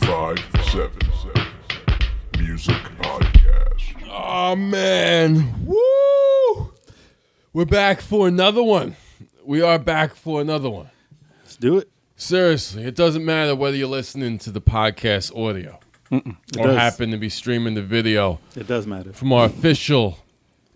857 Music Podcast. Oh, man. Woo! We're back for another one. We are back for another one. Let's do it. Seriously, it doesn't matter whether you're listening to the podcast audio or happen to be streaming the video. It does matter. From our official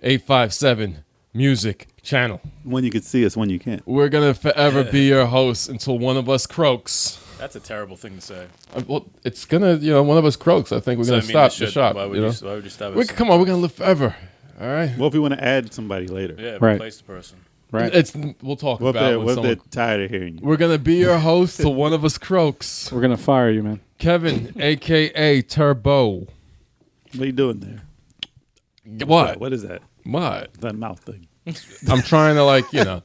857 Music channel. When you can see us, when you can't. We're going to forever be your hosts until one of us croaks. That's a terrible thing to say. Well, it's going to, one of us croaks. I think we're going to stop the shop. Why would you stop us? Come on, we're going to live forever. All right? Well, if we want to add somebody later. Yeah, right. Replace the person. Right. We'll talk What about it. if they're tired of hearing you? We're going to be your host till one of us croaks. We're going to fire you, man. Kevin, a.k.c. Tur-bo. What are you doing there? What? What is that? What? That mouth thing. I'm trying to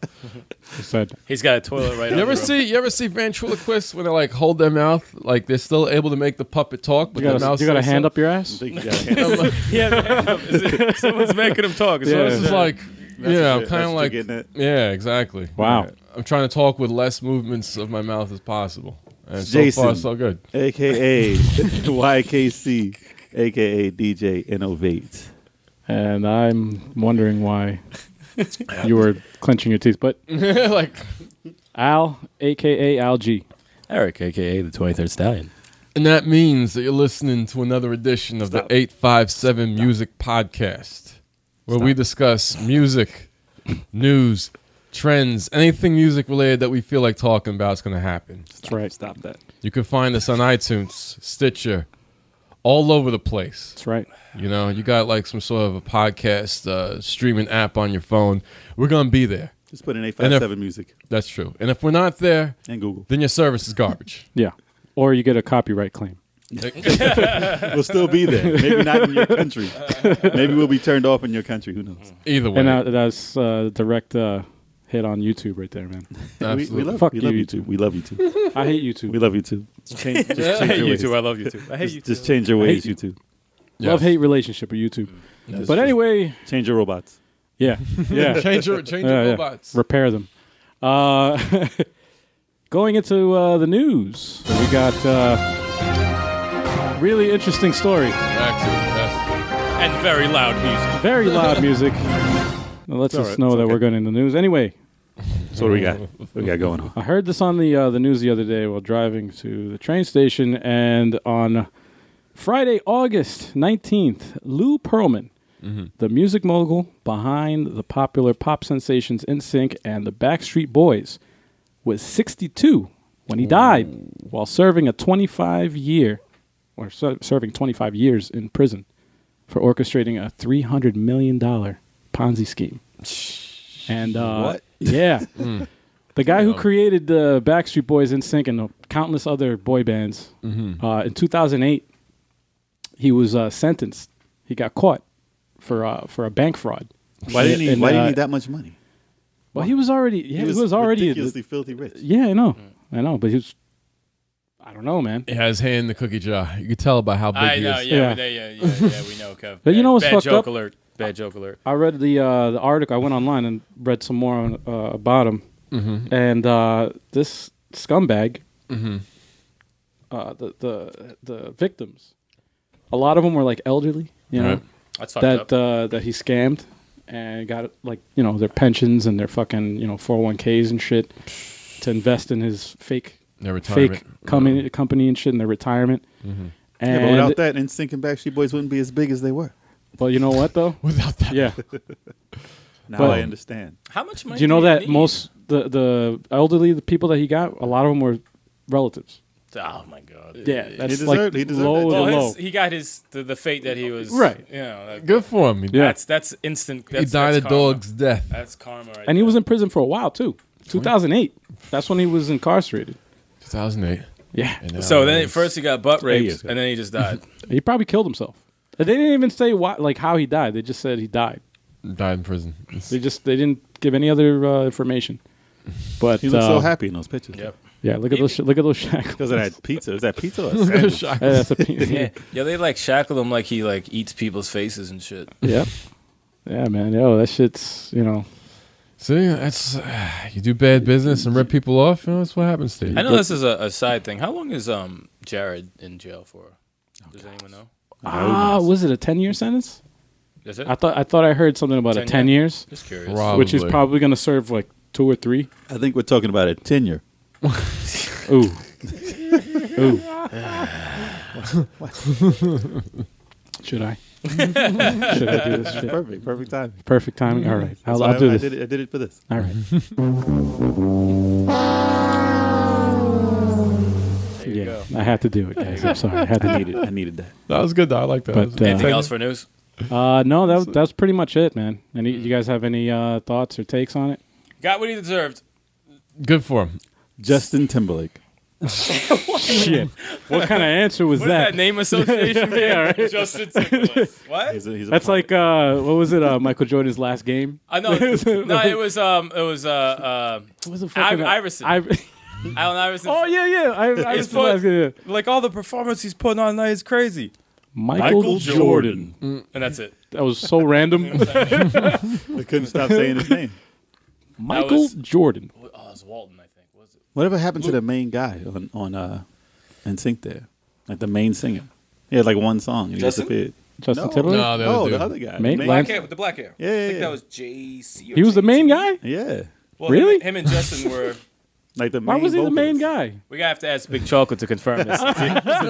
He's got a toilet right. You ever see ventriloquists when they like hold their mouth, like they're still able to make the puppet talk, but their mouth. You got a hand up your ass? I think you got a hand up. Yeah, someone's making him talk. So this is like, I'm kind of That's like, getting it. yeah, exactly. Wow. Yeah. I'm trying to talk with less movements of my mouth as possible, and Jason, so far so good. A.K.A. y.k.c, a.k.a. DJ Innovate. And I'm wondering why you were clenching your teeth. But Like, Al, a.k.a. Al G. Eric, a.k.a. the 23rd Stallion. and that means that you're listening to another edition of the 857 Music Podcast, where we discuss music, news, trends, anything music related that we feel like talking about is going to happen. That's right. Stop that. You can find us on iTunes, Stitcher, all over the place. That's right. You got like some sort of a podcast streaming app on your phone. We're going to be there. Just put in 857 music That's true. And if we're not there, and Google. then your service is garbage. Yeah. Or you get a copyright claim. We'll still be there. Maybe not in your country. Maybe we'll be turned off in your country. Who knows? Either way. And that's direct hit on YouTube right there, man. Absolutely. We love Fuck you, you, YouTube. YouTube. We love you too. I hate YouTube. We love you too. Just change I your hate you ways. too. I love you too. I hate you too. Just change your ways, you. YouTube. Yes. Love-hate relationship with YouTube. But anyway, Change your robots. yeah. Yeah. Change your robots. Repair them. Going into the news, we got really interesting story. Excellent. And very loud music. Very loud music. Now, lets us know that we're going in the news. Anyway, So what do we got? What we got going on? I heard this on the news the other day while driving to the train station, and on Friday, August 19th, Lou Pearlman, the music mogul behind the popular pop sensations NSYNC and the Backstreet Boys, was 62 when he died while serving serving 25 years in prison for orchestrating a $300 million Ponzi scheme. And What? Yeah. The guy who created the Backstreet Boys, NSYNC, and countless other boy bands, in 2008, he was sentenced. He got caught for a bank fraud. Why didn't he? And, Why did he need that much money? Well, he was already. Yeah, he was already ridiculously filthy rich. Yeah, I know. But he was. I don't know, man. He has his hand in the cookie jar. You can tell by how big I he know. is. Yeah, Yeah. we know, Kev. But you know what's bad fucked joke up? alert. Bad joke alert. I read the article. I went online and read some more about him. And this scumbag, the victims, a lot of them were like elderly, Right. That's fucked up. that he scammed and got their pensions and their fucking 401ks and shit to invest in his fake Their retirement. company and shit in their retirement. Yeah, And but without that, NSYNC and Backstreet Boys wouldn't be as big as they were. well, you know what though? Without that. Yeah. Now But- I understand. How much money? Do you know do that need? most the elderly, the people that he got, a lot of them were relatives. Oh my god. Yeah, that's deserved- like he deserved low that. to Well, low. he got the fate that he was. Right. Good for him. Yeah. That's instant. He That's, died that's a karma. dog's death. That's karma, right? And he was in prison for a while too. 2008. That's when he was incarcerated. 2008. Yeah. And now So then he's- at first he got butt raped, years ago. and then he just died. He probably killed himself. They didn't even say why, like how he died. They just said he died. died in prison. They didn't give any other information. But He looks so happy in those pictures. Yep. Yeah, look at those shackles. Because of that pizza. Is that pizza or a sandwich? Yeah, that's a Yeah, they like shackle him like he like eats people's faces and shit. Yeah. Yeah, man. Yo, that shit's See, that's you do bad business and rip people off. That's what happens to you. I know this is a side thing. How long is Jared in jail for? Does anyone know? Was it a 10-year sentence? Is it? I thought I heard something about 10 years, Just curious. Probably. which is probably going to serve like 2 or 3. I think we're talking about a tenure. Ooh. Ooh. Should I? Should I do this shit? Perfect time. Perfect timing. All right. I'll do this. I did it for this. All right. There you go. I had to do it, guys. I'm sorry. I had to do it. I needed that. That was good though. I like that. But, Anything else for news? No, that's pretty much it, man. Any you guys have any thoughts or takes on it? Got what he deserved. Good for him. Justin Timberlake. Shit. What kind of answer was What is that name association? Yeah, right. Justin Timberlake. What? He's a That's punk. like what was it? Michael Jordan's last game. I know. No, it was What was it? Fucking Iverson. Allen Iverson. Oh yeah. Iverson's last game. Yeah. Like all the performance he's putting on tonight is crazy. Michael Jordan. And that's it. That was so random. I couldn't stop saying his name. Michael was- Jordan. Oh, it was Walton, I think. Was it? Whatever happened to the main guy on NSYNC there? Like the main singer. He had like one song and he Justin? disappeared. Justin No. Timberlake. No, the other dude. the other guy. Main- The Lance- Black hair with the black hair. Yeah, I yeah, think yeah. that was JC. Or He was the main JT. guy. Yeah. Well, Really? Him and Justin were. Like the Why main was he the main vocalist. guy? We gotta have to ask Big Chocolate to confirm this. Since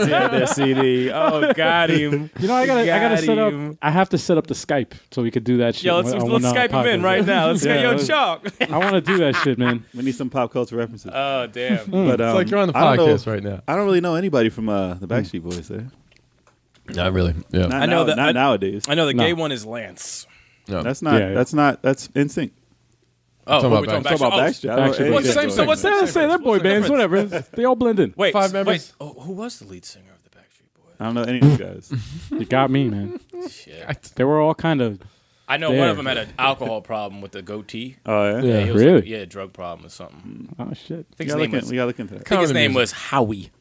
he had their CD. Oh, got him. You know, I gotta Got set up. him. I have to set up the Skype so we could do that shit. Yo, let's Skype him in right now. Let's get yo Chalk. I want to do that shit, man. We need some pop culture references. Oh damn. But It's like you're on the I don't know- podcast right now. I don't really know anybody from the Backstreet Boys there. Not really. Yeah. Not I know now- that- not nowadays. I know the No. gay one is Lance. No. That's not. Yeah, yeah. That's NSYNC. Oh, Talking who about we talking Talk about Oh, Backstreet. I don't know Backstreet any Boys. of Same those thing. guys. What's Say they're boy What's the bands, difference? whatever. They all blend in. Wait, 5 members? Wait, who was the lead singer of the Backstreet Boys? I don't know any of these guys. You got me, man. Shit. They were all kind of. I know one of them had an alcohol problem with the goatee. Oh yeah. Yeah, he was really? Like, a drug problem or something. Oh shit. I think We his gotta name was. we gotta look into that. I think his Comedy name music. was Howie.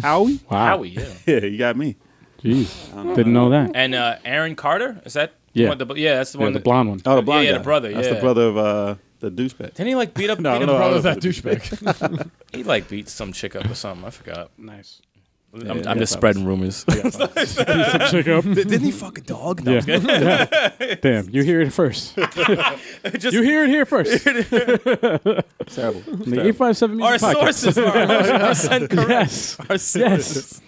Howie? Wow. Howie, yeah. Yeah, you got me. Jeez. Didn't know that. And Aaron Carter, is that? Yeah. The one, yeah, that's the Yeah, one. the that, blonde one. Oh, the blonde yeah, guy. the brother, That's yeah. the brother of the douchebag. Didn't he like beat up? No, beat no, up Brother, I that don't know. douchebag. He like beat some chick up or something. I forgot. Nice. I'm yeah, just yeah, spreading rumors. Check up. Didn't he fuck a dog? No, Yeah. I'm kidding. Damn, you hear it first. Just You hear it here first. Terrible. The 857 our Music Podcast. sources are 100% correct. Yes. Our sources.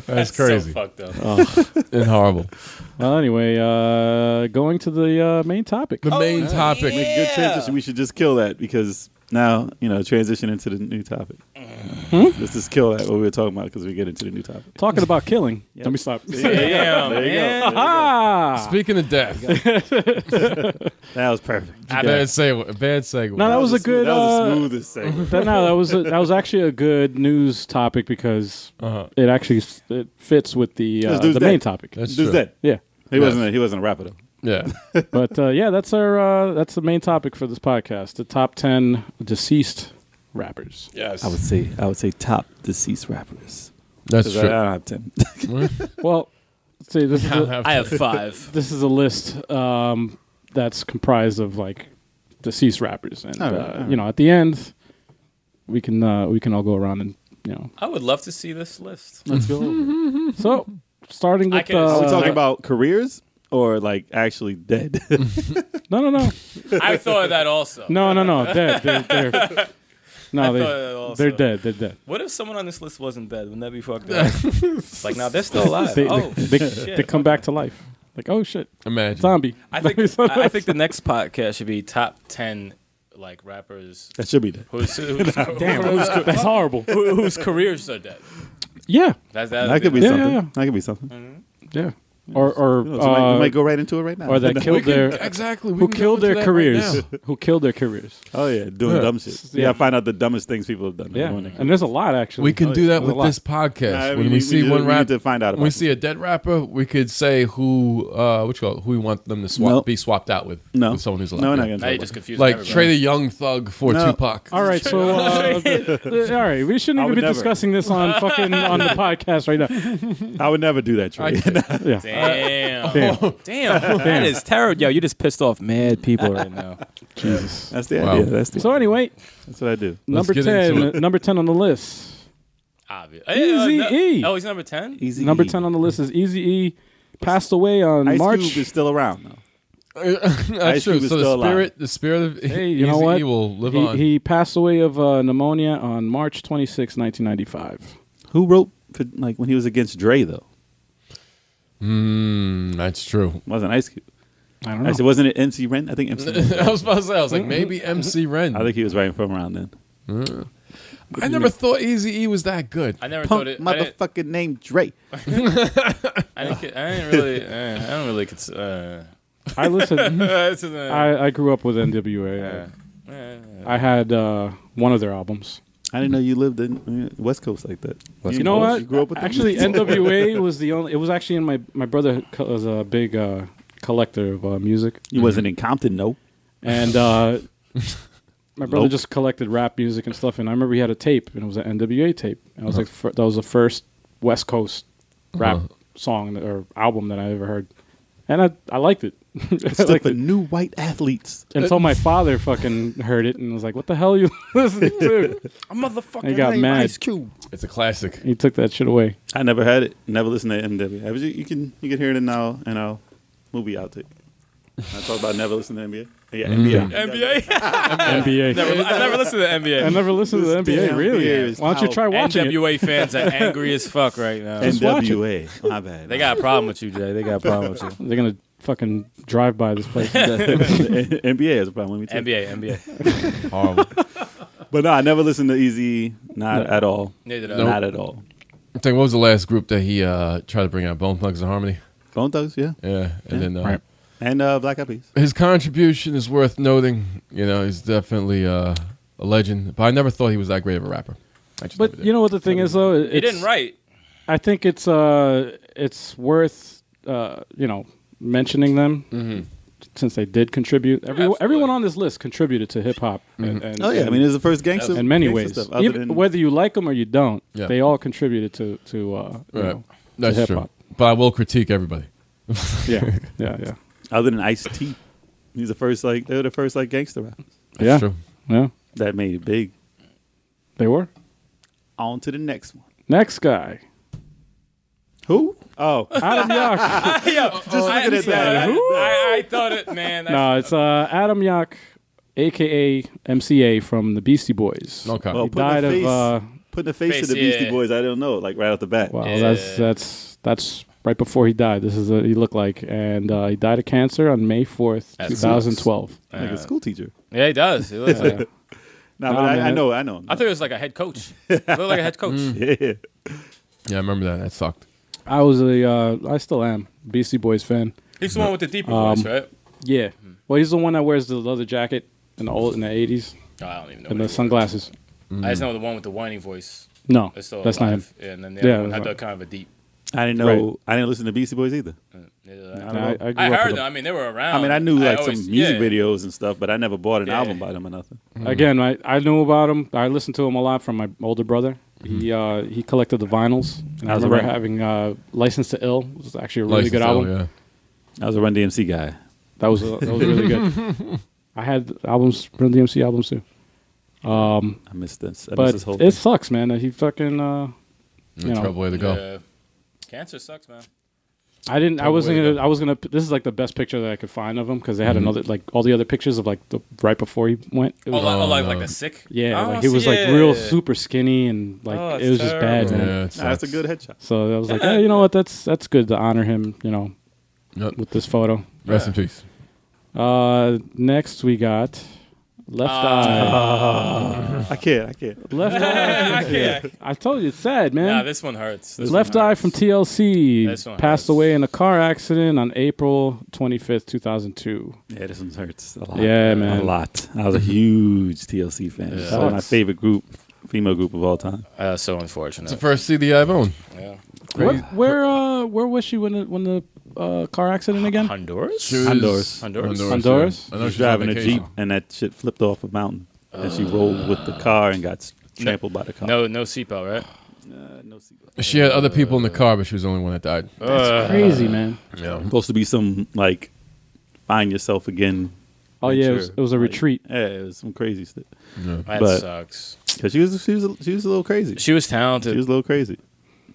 That's crazy So fucked up. and horrible. Well, anyway, going to the main topic. The main topic. Good transition. We should just kill that because now, transition into the new topic. Let's just kill that what we were talking about because we get into the new topic. Talking about killing. Let me stop. Damn, There you go. man. Ah! Speaking of death, That was perfect. bad segue. No, that was a good. That was the smoothest segment. That was actually a good news topic because it actually it fits with the dude's main dead. topic. That's Dude's true. dead. Yeah, He wasn't a rapper though. Yeah. but yeah, that's the main topic for this podcast: the top 10 deceased rappers. Yes. I would say top deceased rappers. That's 'Cause I true. don't have 10. Well, let's see, this is I have 5. this is a list that's comprised of like deceased rappers, and All right. at the end we can all go around and I would love to see this list. Let's go. So starting with Are we talking I- about careers or like actually dead? no I thought of that also. dead. They're I no, thought of that also. they're dead. They're dead. What if someone on this list wasn't dead? Wouldn't that be fucked up? It's like, now they're still alive. They, Oh, they, shit. they come back to life. Like, oh shit, Imagine. zombie. I think the next podcast should be top 10 like rappers That should be dead. whose That's horrible. whose careers are dead. Yeah, That could be Yeah, something. yeah. That could be something. yeah. Or We might go right into it right now. or that killed their Exactly. We who can go killed into their that right careers. now. Who killed their careers. Oh yeah, doing Yeah. dumb shit. Yeah. Yeah, find out the dumbest things people have done. Yeah, When they- and there's a lot actually. We can do that There's a with lot. this podcast. Nah, when we see one we rapper, need to find out when about we it. see a dead rapper, we could say who we want them to No. be swapped out with. No. With someone who's alive. No, we're not Yeah. gonna Now talk you about just it. confused Like everybody. trade a young thug for No. Tupac. All right, so all right, we shouldn't I even would be never. discussing this on fucking on the podcast right now. I would never do that, Trey. Yeah. Damn. That is terrible. Yo, you just pissed off mad people right now. Jesus. That's the Wow. idea. That's So anyway, what I do. number get into 10 on the list. Obvious. Eazy-E. Oh, he's number 10? Easy. Number 10 on the list is Eazy-E. Passed away on Ice March. Cube is still around though. That's Ice true. Cube is So still the spirit of Hey, you know what? Eazy-E will live on. He passed away of pneumonia on March 26, 1995. Who wrote for, like when he was against Dre though? That's true. Wasn't Ice Cube? I don't know. Actually, wasn't it MC Ren? I think MC. I was about to say, I was like, maybe MC Ren. I think he was writing from around then. I never thought Eazy-E was that good. I never Punk thought it. motherfucking named Dre. I don't really consider. I listened. I grew up with NWA. I had one of their albums. I didn't know you lived in West Coast like that. You know what? You grew up with them? Actually, NWA was the only. It was actually in my brother was a big collector of music, You wasn't in Compton, no. and my brother just collected rap music and stuff. And I remember he had a tape, and it was an NWA tape. And I was like, that was the first West Coast rap song or album that I ever heard, and I liked it. Stuff for new white athletes. Until my father fucking heard it and was like, "What the hell are you listening to?" A motherfucker He got named mad. Ice Cube. It's a classic. He took that shit away. I never had it. Never listened to NWA. You can hear it in our movie outtake. I talk about never listening to NBA. Yeah, NBA. NBA? NBA. I never listened to NBA. I never listened to the NBA. Damn, Really? NBA is Why don't you try watching NWA fans are angry as fuck right now. Just watch NWA. My bad. They got a problem with you, Jay. They got a problem with you. it? They're gonna fucking drive by this place. NBA has a problem with me too. NBA. Horrible. But no, I never listened to Easy. Not at all. Neither did I. Not at all. I think what was the last group that he tried to bring out? Bone Thugs and Harmony. Bone Thugs, yeah. Yeah, and then Right. And Black Eyed Peas. his contribution is worth noting. You know, he's definitely a legend. But I never thought he was that great of a rapper. I just never But did. you know what the thing is though? He didn't write. I think it's worth mentioning them since they did contribute. Everyone on this list contributed to hip hop. And Oh yeah, I mean, it was the first gangster. in many gangster ways, stuff, other even, than- whether you like them or you don't, Yeah. they all contributed to you Right. know, That's to true. hip-hop. But I will critique everybody. yeah. other than Ice-T. He's the first they were the first gangster rappers That's Yeah. true. Yeah, that made it big. they were. On to the next one. Next guy, Who? Oh, Adam Yauch. just looking at that. I thought it, man. No, it's Adam Yauch, a.k.a. MCA from the Beastie Boys. Okay. Well, He died of. putting the face to the Face, Beastie yeah. Boys. I don't know, right off the bat. Wow, Yeah. that's right before he died. This is what he looked like, and he died of cancer on May 4th, That 2012. Like a school teacher. Yeah, he does. He looks like. No, Nah, but I man. know. I thought he was like a head coach. He looked like a head coach. Yeah. Yeah, I remember that. That sucked. I still am Beastie Boys fan. He's the one with the deeper voice, right? Yeah. Well, he's the one that wears the leather jacket in the 80s Oh, I don't even know. and what the he sunglasses. was. I just know the one with the whining voice. No, That's still that's not him. alive. Yeah, and then the Yeah, other one that's had right. kind of a deep. I didn't know. Right. I didn't listen to Beastie Boys either. Neither I, did I, I. grew I up with heard them. them. I mean, they were around. I mean, I knew some always- music yeah. videos and stuff, but I never bought an Yeah. album by them or nothing. Again, I knew about him. I listened to him a lot from my older brother. Mm-hmm. He collected the vinyls, and I How's it remember run? having License to Ill. It was actually a really License good to album. Ill, yeah. I was a Run DMC guy. That was really good. I had albums, Run DMC albums too. I missed this. I missed But this whole it thing. sucks, man. That he fucking That's a trouble way to go. Yeah. Cancer sucks, man. I didn't. I Probably wasn't though. gonna. I was gonna. This is like the best picture that I could find of him because they had another all the other pictures of the right before he went. It was, Like no. a sick. yeah, Oh, he was yeah. real super skinny and Oh, it was just bad, terrible. man. Yeah, it Nah, that's a sucks. good headshot. So I was like, hey, you know what? That's good to honor him. Yep. With this photo. Rest in peace. Next we got Left Eye. I can't. Left Eye. I can't. I told you it's sad, man. Nah, this one hurts. This Left one Eye hurts. from TLC This one passed hurts. away in a car accident on April 25th, 2002. Yeah, this one hurts a lot. Yeah, man. A lot. I was a huge TLC fan. Yeah. It's one of my Sucks. favorite female group of all time. So unfortunate. It's the first CD I've owned. Yeah. Where was she when the car accident again? Honduras? She was- Honduras. Honduras? Yeah. I know She was she driving on a vacation. Jeep, and that shit flipped off a mountain. And she rolled with the car and got trampled by the car. No seatbelt, right? No seatbelt. She had other people in the car, but she was the only one that died. That's crazy, man. Yeah. Supposed to be some find yourself again. Oh yeah, venture. it was a retreat. Yeah, it was some crazy stuff. That But- sucks. Because she was a little crazy. She was talented. She was a little crazy.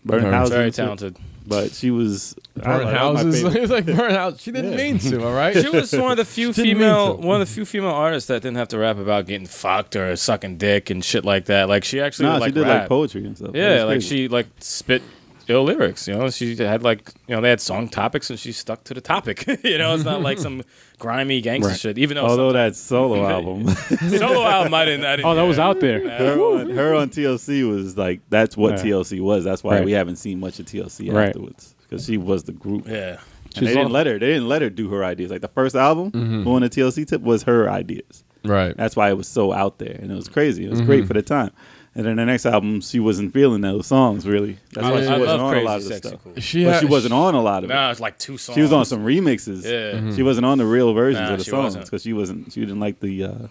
Burning Very houses. very and shit. talented. But she was Burn houses. It's like burn house. She didn't mean to. All right. She was one of the few She didn't mean female artists that didn't have to rap about getting fucked or sucking dick and shit like that. Like she actually would, she did rap. like poetry and stuff. Yeah, like she like spit ill lyrics. You know, she had like they had song topics and she stuck to the topic. It's not like some grimy gangster shit. Even though although that solo album, solo album, I didn't. Oh, that was out there. her on TLC was like that's what Yeah. TLC was. That's why Right. we haven't seen much of TLC Right. afterwards because she was the group. Yeah. And they didn't let her. They didn't let her do her ideas. Like the first album, on the TLC tip was her ideas. Right. That's why it was so out there, and it was crazy. It was great for the time. And then the next album, she wasn't feeling those songs really. That's why she I wasn't love on Crazy a lot of the Sexy stuff. Cool. But she wasn't on a lot of it. No, it's like 2 songs. She was on some remixes. Yeah. She wasn't on the real versions Nah, of the she songs wasn't. because she wasn't. She didn't like the tone.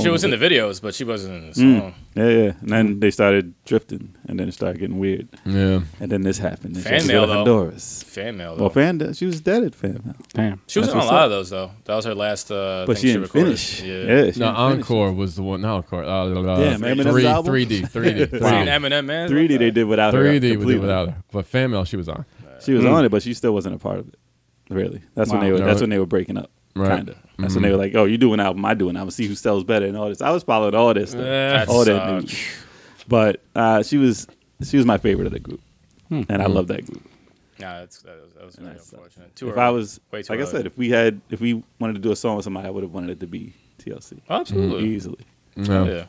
She was of in the it. videos, but she wasn't in the song. Yeah. And then they started drifting, and then it started getting weird. Yeah. And then this happened. And she Fan had to go mail, to though. Honduras. Fan mail, Well, though. she was dead at fan mail. Damn. She was That's on a what's lot up. of those, though. That was her last But thing she didn't recorded. finish. Yeah. Yeah, she No, didn't finish. Encore was the one. Not Encore. Eminem's album? 3D. Seen Eminem, man. 3D they did without her. 3D we did completely. without her, but fan mail she was on. She was on it, but she still wasn't a part of it. Really, that's when Wow. they were. No, That's right. when they were breaking up. Right. Kinda. That's when they were like, "Oh, you do an album, I do an album. See who sells better and all this." I was following all this, stuff. That all that sucks. news. But she was my favorite of the group, and I love that group. Nah, that was very unfortunate. Too If early. I was, Way too like I early. said, if we wanted to do a song with somebody, I would have wanted it to be TLC. Absolutely. Easily. No. Yeah.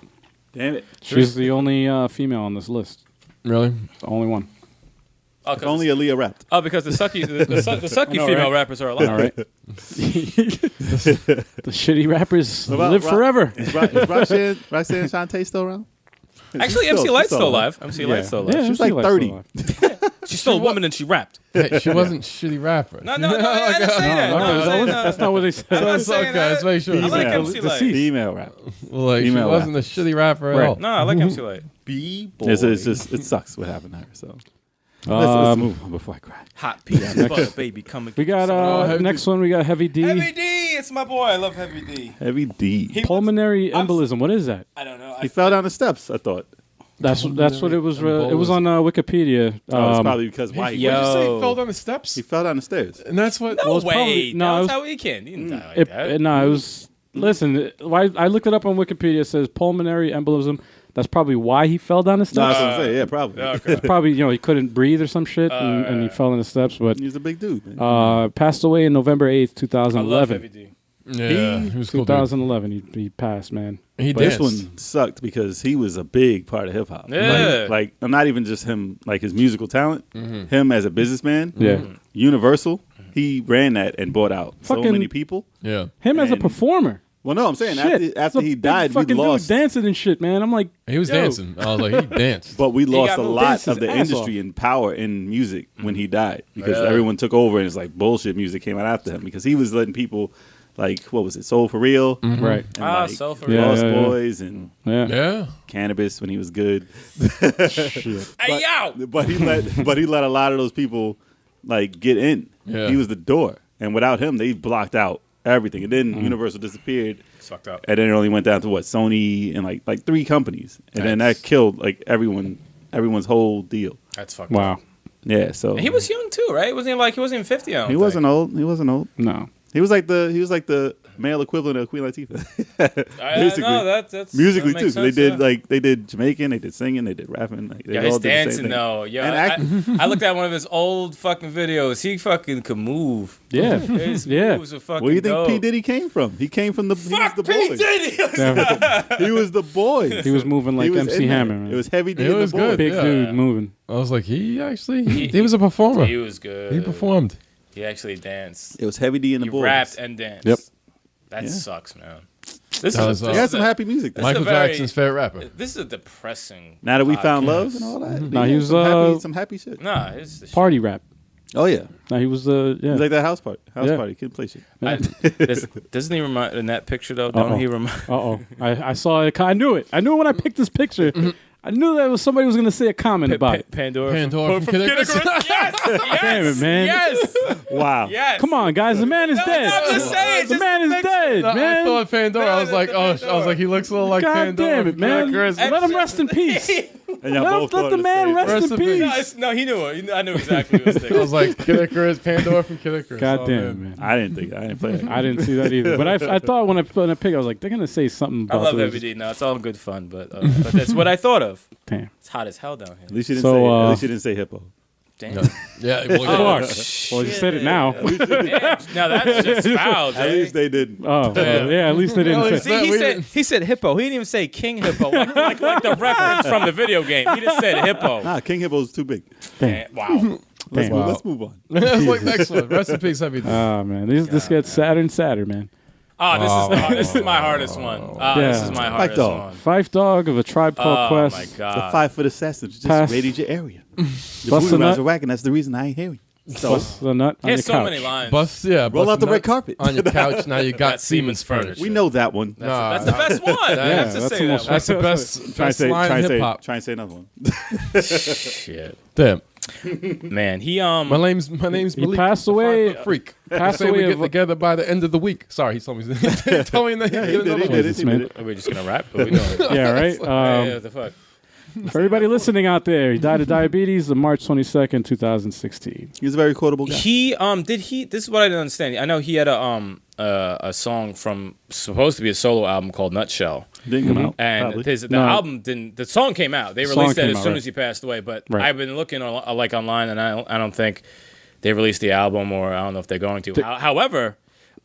Damn it! She's the only female on this list. Really? The only one. Oh, If only Aaliyah rapped. because the sucky I know, female right? rappers are alive. All right. The shitty rappers What about live forever. Is Roxanne Shante still around? Actually, MC Light's still alive. MC Light's still alive. Yeah, She's MC like Light's 30. still alive. She's still a woman and she rapped. Hey, she wasn't shitty rapper. No, I didn't say that. No, No, I'm saying that's not what they said. I'm not That's saying okay. that. Let's make sure. I like Female. MC Light. Female rap. Like she Female wasn't a shitty rapper at Right. all. No, I like MC Light. B-boy. It's just it sucks what happened to her. So let's move on before I cry. Hot piece of butter, baby. Come and We got Heavy next one. We got Heavy D. Heavy D. It's my boy. I love Heavy D. Heavy D. Pulmonary embolism. What is that? I don't know. He fell down the steps. I thought. That's what it was. It was on Wikipedia. It's probably because why What did you say? Yo. He fell down the steps, he fell down the stairs. and that's what. No it's way. probably- no, it That's was- how he can. He didn't die like that. No, it was. Listen, I looked it up on Wikipedia. It says pulmonary embolism. That's probably why he fell down the No, steps. that's what I'm saying. Yeah, probably. Okay. Probably he couldn't breathe or some shit, and he fell in the steps. But He's a big dude. Man. passed away in November 8th, I love 2011. Heavy D. Yeah, he was cool. Dude. 2011, he passed, man. He But danced. this one sucked because he was a big part of hip hop. Yeah. Like not even just him, like his musical talent, him as a businessman. Yeah. Universal. He ran that and bought out so Fucking- many people. Yeah, Him as a And- performer. Well, no, I'm saying Shit. after He's he a big died, we fucking lost. dude dancing and shit, man. I'm like, he was yo. dancing. I was like, he danced. But we lost got a moved. lot Danced of the his ass industry and power in music when he died because Yeah. everyone took over and it's like bullshit music came out after him because he was letting people like what was it, Soul for Real, right. and Ah, like Soul for Yeah, Lost yeah, yeah. Boys and Yeah. Yeah, Cannabis when he was good. Shit. Hey, yo! But he let a lot of those people like get in. Yeah. He was the door, and without him, they blocked out everything. And then Universal disappeared, It's fucked up. and then it only went down to what Sony and like 3 companies, and then Nice. that killed like everyone's whole deal. That's fucked Wow. up. Yeah, so And he was young too, right? He wasn't even 50. I don't he think. wasn't old. He wasn't old. No. He was like the male equivalent of Queen Latifah. Basically. No, that's Musically that too. makes 'Cause they sense, did yeah. they did Jamaican, they did singing, they did rapping. Like, they Yeah, all his did the same dancing thing. though. Yo, And I looked at one of his old fucking videos. He fucking could move. Yeah. His Yeah. moves are fucking Where do you think dope. P Diddy came from? He came from the Fuck he was the P boy. Diddy. Yeah. He was the boy. He was moving like He was MC in there. Hammer. Man. It was Heavy D It and was the boy. good. big yeah. dude moving. I was like, he was a performer. He was good. He performed. He actually danced. It was Heavy D and He the boys. rapped and danced. Yep. That Yeah. sucks, man. This That is was, He had some happy music. Though. This is Michael a very- Jackson's favorite rapper. This is a depressing. Now that we found podcast. love and all that. No, he was, some happy shit. Nah, it's the Party rap. Oh yeah, No, he was it yeah. was like that house party. Yeah. Party, kid play shit. Doesn't he remind in that picture though? Don't he remind? I saw it. I knew it. I knew it when I picked this picture. I knew that somebody was going to say a comment about it. Pandora from Kid Icarus. Yes, Damn it, man. Yes, Wow. yes. Come on, guys. The man is dead. I'm just saying. The man is dead, No, I man. thought Pandora. I was like, the I was Pandora. like, he looks a little like God Pandora. damn it, from man. Kid Icarus. Let him rest in peace. And y'all both Let thought the the man same. rest Rest in in peace. No, he knew it. I knew exactly what was I thinking. was like, Kid Icarus, Pandora from Kid Icarus. God Oh, damn, man. I didn't play it. I didn't see that either. But I thought when I picked, I was like, they're going to say something I about love this. everyday. No, it's all good fun, but that's what I thought of. Damn. It's hot as hell down At here. least you didn't So, say. At uh, least you didn't say hippo. Damn. No. Yeah, well, Oh, yeah. Fuck. Well, you said it now. Damn. Now that's just foul, At Jay. least they didn't. Oh, yeah. At least they didn't Yeah, say. See, He said hippo. He didn't even say King Hippo, like the reference from the video game. He just said hippo. Nah, King Hippo's too big. Damn. Wow. Let's Damn. move. Let's move on. That's like next one. Rest in peace, Heavy D. Oh, man. This gets sadder and sadder, man. This is my hardest one. This is my hardest Dog. one. Fife Dog of A Tribe Called Oh Quest. my The god. 5-foot assassin just Pass. raided your area. The Bust voodoo a rounds nut. are whacking. That's the reason I ain't hearing. So Bust the nut on He your has so couch. many lines. Bust, roll bust out the nut red carpet. on your couch. Now you got Got Siemens Siemens furniture. furniture. We know that one. That's the best one. Yeah, Let's just that's say the that most- one. That's the best, Try and best say. line Try in and hip say. hop. Try and say another one. Shit. Damn. Man, he My name's Malik. passed the away- 5-foot freak. passed Say we away get of- together by the end of the week. Sorry, he told me. He told me that Yeah, he'd he get did. another He one. did. Jesus, He man. did. Are we just gonna rap? What we doing? Yeah, right? What the fuck? For everybody listening out there, he died of diabetes on March 22nd, 2016. He's a very quotable guy. This is what I didn't understand. I know he had a song from supposed to be a solo album called Nutshell. Didn't come out. And probably. the No. album didn't. The song came out. They Song released that came as out, soon right. as he passed away. But Right. I've been looking online, and I don't think they released the album, or I don't know if they're going to. However,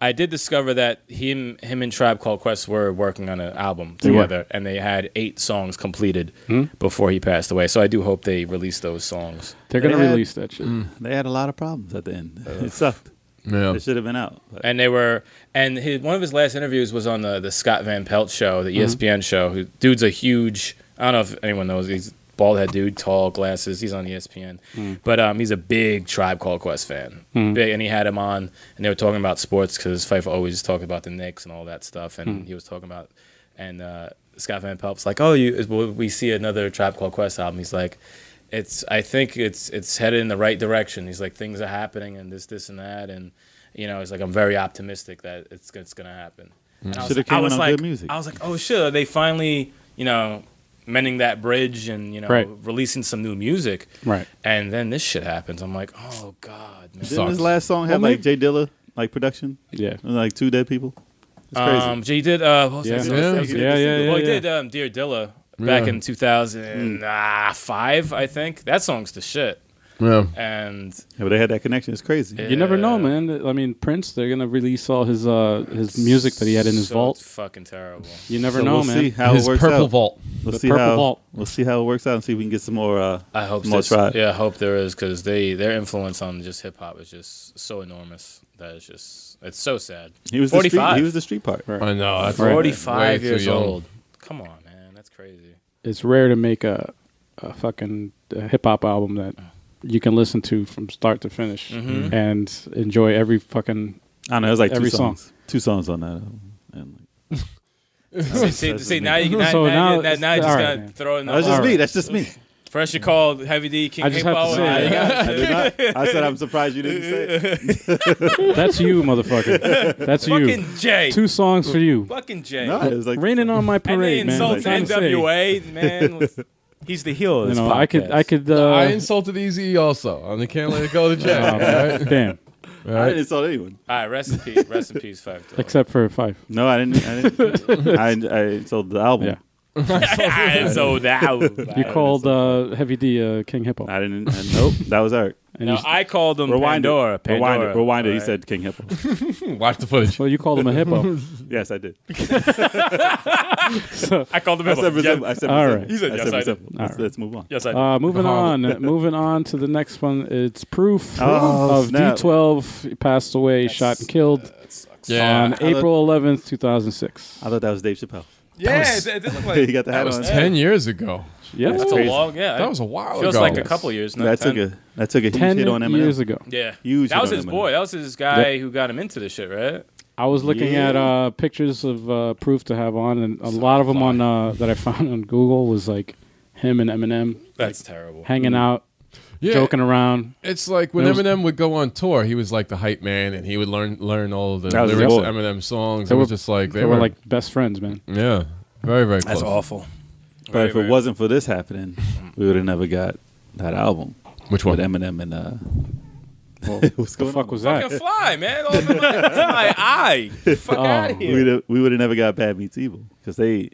I did discover that him and Tribe Called Quest were working on an album They were. together, and they had 8 songs completed before he passed away. So I do hope they release those songs. They're going to They had- release that shit. They had a lot of problems at the end. It sucked. Yeah. It should have been out. But And one of his last interviews was on the Scott Van Pelt show, the ESPN show. Dude's a huge, I don't know if anyone knows, he's a bald head dude, tall, glasses. He's on ESPN. But he's a big Tribe Called Quest fan. Big, and he had him on, and they were talking about sports because Fife always talked about the Knicks and all that stuff. And he was talking about, and Scott Van Pelt's like, we see another Tribe Called Quest album. He's like, I think it's headed in the right direction. He's like, things are happening and this and that, and he's like, I'm very optimistic that it's gonna happen. And I was- Should've I came was on like, good music. I was like, oh shit, are they finally mending that bridge and Right. releasing some new music? Right. And then this shit happens. I'm like, oh god, man. didn't his last song have Well, like Jay Dilla like production? Yeah. And, like 2 dead people. It's crazy. Jay did. What was Yeah. that? Yeah. Well, he yeah. did Dear Dilla back in 2005, I think. That song's the shit. Yeah. And Yeah, but they had that connection. It's crazy. You never know, man. I mean, Prince, they're going to release all his music that he had in his so vault. fucking terrible. You never So know, we'll man. see how His it works purple out. vault. We'll The see Purple how Vault. we'll see how it works out and see if we can get some more. I hope more Tribe. Yeah, I hope there is, because their influence on just hip hop is just so enormous that it's so sad. He was 45. He was the street part. Right. I know. That's Right. 45 way years too young. old. Come on, man, that's crazy. It's rare to make a fucking hip hop album that you can listen to from start to finish and enjoy every fucking. I don't know. It was like Every 2 songs. 2 songs on that album. And See, now you So now- now you just all right, gotta man. throw in the that's just All me. right. That's just me. First you called Heavy D King I just have to Hippo, say and now I did not. I said I'm surprised you didn't say it. That's you, motherfucker. That's you. fucking Jay. 2 songs for you. Fucking Jay. No, it was like Raining on my And they parade, man. insult Like I'm saying. NWA, man. He's the heel of You this know, podcast. I could. I insulted Easy also. I can't let it go to Jay. Right? Damn. I Right? didn't insult anyone. All right, rest in peace, Fife. Except for 5. No, I didn't. I insulted the album. Yeah. So now You called Heavy D King Hippo. I didn't. Nope. That was Eric. And No, you, I called him Rewind Pandora. it. Rewind it. Rewind it. He All said King Hippo. Watch the footage. well, you called him a hippo. Yes, I did. So, I called him I said Hippo. resemble. I said All resemble. right. He said I yes, said I did. resemble. Let's move on. Yes, I did. moving Harlem. on. Moving on to the next one. It's proof Oh, of snap. D12. He passed away, shot and killed That sucks. Yeah. on April 11th, 2006. I thought that was Dave Chappelle. Yeah, it did look like He got the hat That was on. 10 years ago. Yeah, That's a crazy. long. Yeah, That was a while feels ago. like a couple years. Not That 10. took a huge 10 hit on Eminem. years ago. Yeah, Huge that hit was on his Eminem. boy. That was his guy who got him into this shit, right? I was looking at pictures of proof to have on, and a lot of them on that I found on Google was like him and Eminem That's terrible. hanging out, Yeah. joking around. It's like when It was- Eminem would go on tour, he was like the hype man, and he would learn all of the That was his lyrics boy. of Eminem songs. They It was were- just like They were like best friends, man. yeah, very very close. That's awful. But if it wasn't for this happening, we would have never got that album Which with one? Eminem and what's The going fuck on? was that? Fucking fly, man. All in my eye. Fuck out of here. We would have never got Bad Meets Evil because they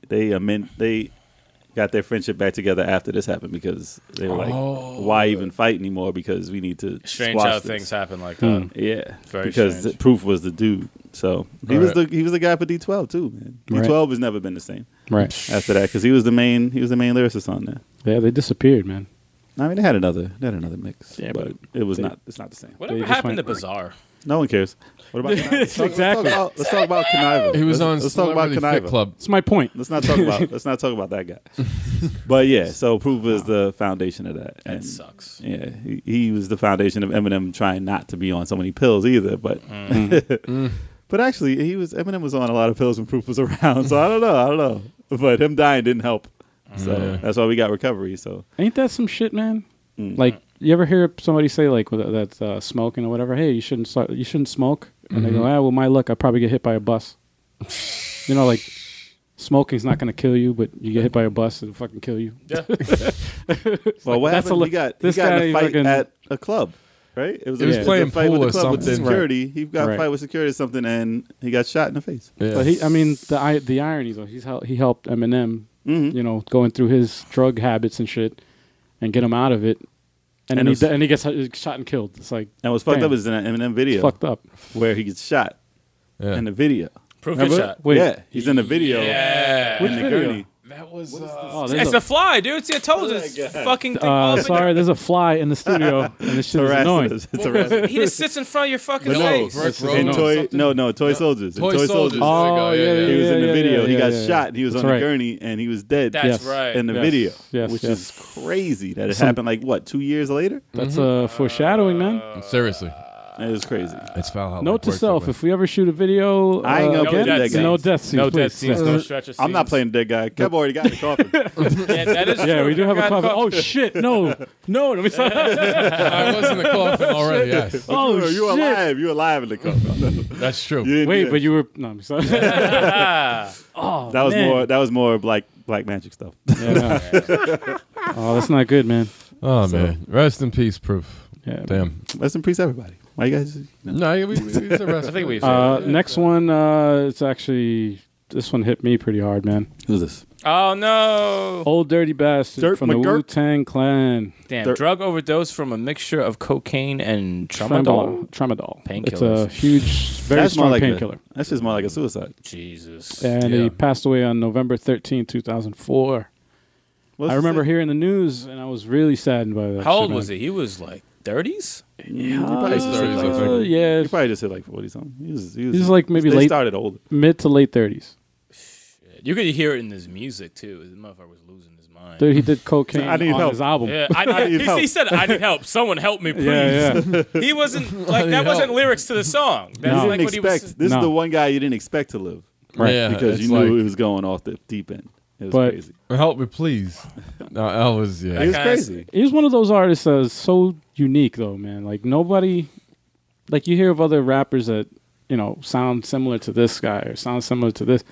got their friendship back together after this happened because they were like, why even fight anymore? Because we need to Strange squash how this. things happen like that. Yeah, Very because strange. Proof was the dude. So he was Right. the guy for D12 too, man. Right. D12 has never been the same Right. after that because he was the main lyricist on there. Yeah, they disappeared, man. I mean, they had another mix, Yeah, but but it was they- not. It's not the same. Whatever just happened to went- Bizarre? No one cares. What about Exactly. Let's talk about Conniva. He was on Let's talk about Celebrity Fit Conniva. Club. That's my point. Let's not talk about that guy. But yeah, so Proof is the foundation of that. That And sucks. yeah, he was the foundation of Eminem trying not to be on so many pills either. But but actually, Eminem was on a lot of pills when Proof was around. So I don't know. But him dying didn't help. So that's why we got Recovery. So Ain't that some shit, man? Like, you ever hear somebody say like that's smoking or whatever? Hey, you shouldn't smoke, and they go, well, my luck, I'd probably get hit by a bus. You know, like smoking's not gonna kill you, but you get hit by a bus, it'll fucking kill you. Yeah. well, what that's happened? a- He got this in guy a fight fucking- at a club. Right? It was He was playing a fight pool with or the club with something. security. He got a Right. fight with security or something, and he got shot in the face. Yeah. But the irony though, he helped Eminem, you know, going through his drug habits and shit, and get him out of it, and And then he gets shot and killed. It's like And what's fucked damn, up is in that Eminem it's video fucked up. where he gets shot Yeah. in the video. Proof Remember? good shot. Wait. Yeah, he's in the video. Yeah. Which in the video? gurney. That was. Oh, It's there's the fly, dude. See, I told you. This fucking thing. sorry, there's a fly in the studio, and this shit is Harassing annoying. us. It's harassing. He just sits in front of your fucking But no, face. Rick in Roll or Toy something? Soldiers. In Toy Toy Soldiers. Soldiers. Oh, There you go. yeah, He was in the yeah, video. yeah, He got yeah. shot. And he was That's on right. the gurney, and he was dead That's Yes. right. in the Yes. video, Yes, which yes. is crazy that it Some- happened like, what, 2 years later? That's foreshadowing, man. Seriously, It was crazy. it's foul. Note to self: if we ever shoot a video, I ain't gonna again, play that game. no death scenes, No please. death scenes, no stretcher scenes. I'm not playing the dead guy. Kev already got in the coffin. Yeah, that is Yeah, true. we do have a Got coffin. caught. Oh shit! No. Let me stop. I was in the coffin already. Yes, Oh you were shit! alive. You were alive in the coffin. that's true. You didn't- Wait, yeah. but you were no. I'm sorry. Oh, That was man. more black magic stuff. Yeah. Oh, that's not good, man. Oh man, rest in peace, Proof. Yeah. Damn. Rest in peace, everybody. Why you guys? No, he's arrested. I think we. Next one, it's actually this one hit me pretty hard, man. Who's this? Oh no! Old Dirty Bastard Dirt from the McGurk? Wu-Tang Clan. Damn, Dirt. drug overdose from a mixture of cocaine and tramadol. Tramadol. It's Painkillers. a huge, very That's more strong like painkiller. That's just more like a suicide. Jesus. And Yeah. he passed away on November 13, 2004. What's I the remember thing? hearing the news, and I was really saddened by that. How old shit, was man. he? He was like 30s. He probably just hit 30s, I like, think. Yeah, he probably just hit like 40 something. He was He's like maybe they late- started older. mid to late 30s. You could hear it in his music too. The motherfucker was losing his mind. Dude, he did cocaine I need on help. his album. Yeah, I need help. he said, "I need help. Someone help me, please." Yeah, yeah. He wasn't like need that. Wasn't help. lyrics to the song. That's No. You like didn't what he expect. was. This No. is the one guy you didn't expect to live, Right. Yeah, because it's you knew like, it was going off the deep end. It was But- crazy. help me, please. No, that was It yeah. was kinda- crazy. He's one of those artists that's so unique, though, man. Like, nobody... Like, you hear of other rappers that, you know, sound similar to this guy or sound similar to this.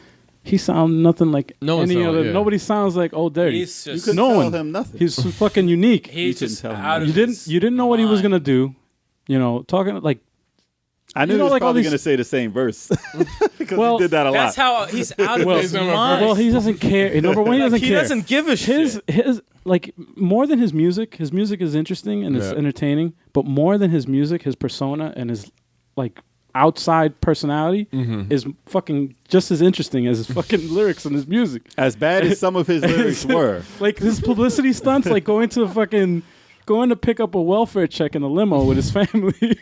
He sound nothing like No one any sound- other... yeah. Nobody sounds like Old Dirty. He's You just. couldn't no tell one. him nothing. He's fucking unique. He's couldn't just tell him out of. You didn't his you didn't know what he was mind. gonna do. You know, talking like I knew you know, he was like all probably these- going to say the same verse because Well, he did that a That's lot. how he's out of Well, his he's never mind. well, he doesn't care. Number one, he doesn't he care. doesn't give a shit. his like more than his music is interesting and it's Yeah. entertaining, but more than his music, his persona and his like outside personality is fucking just as interesting as his fucking lyrics and his music. As bad as some of his lyrics were, Like his publicity stunts, like going to pick up a welfare check in a limo with his family.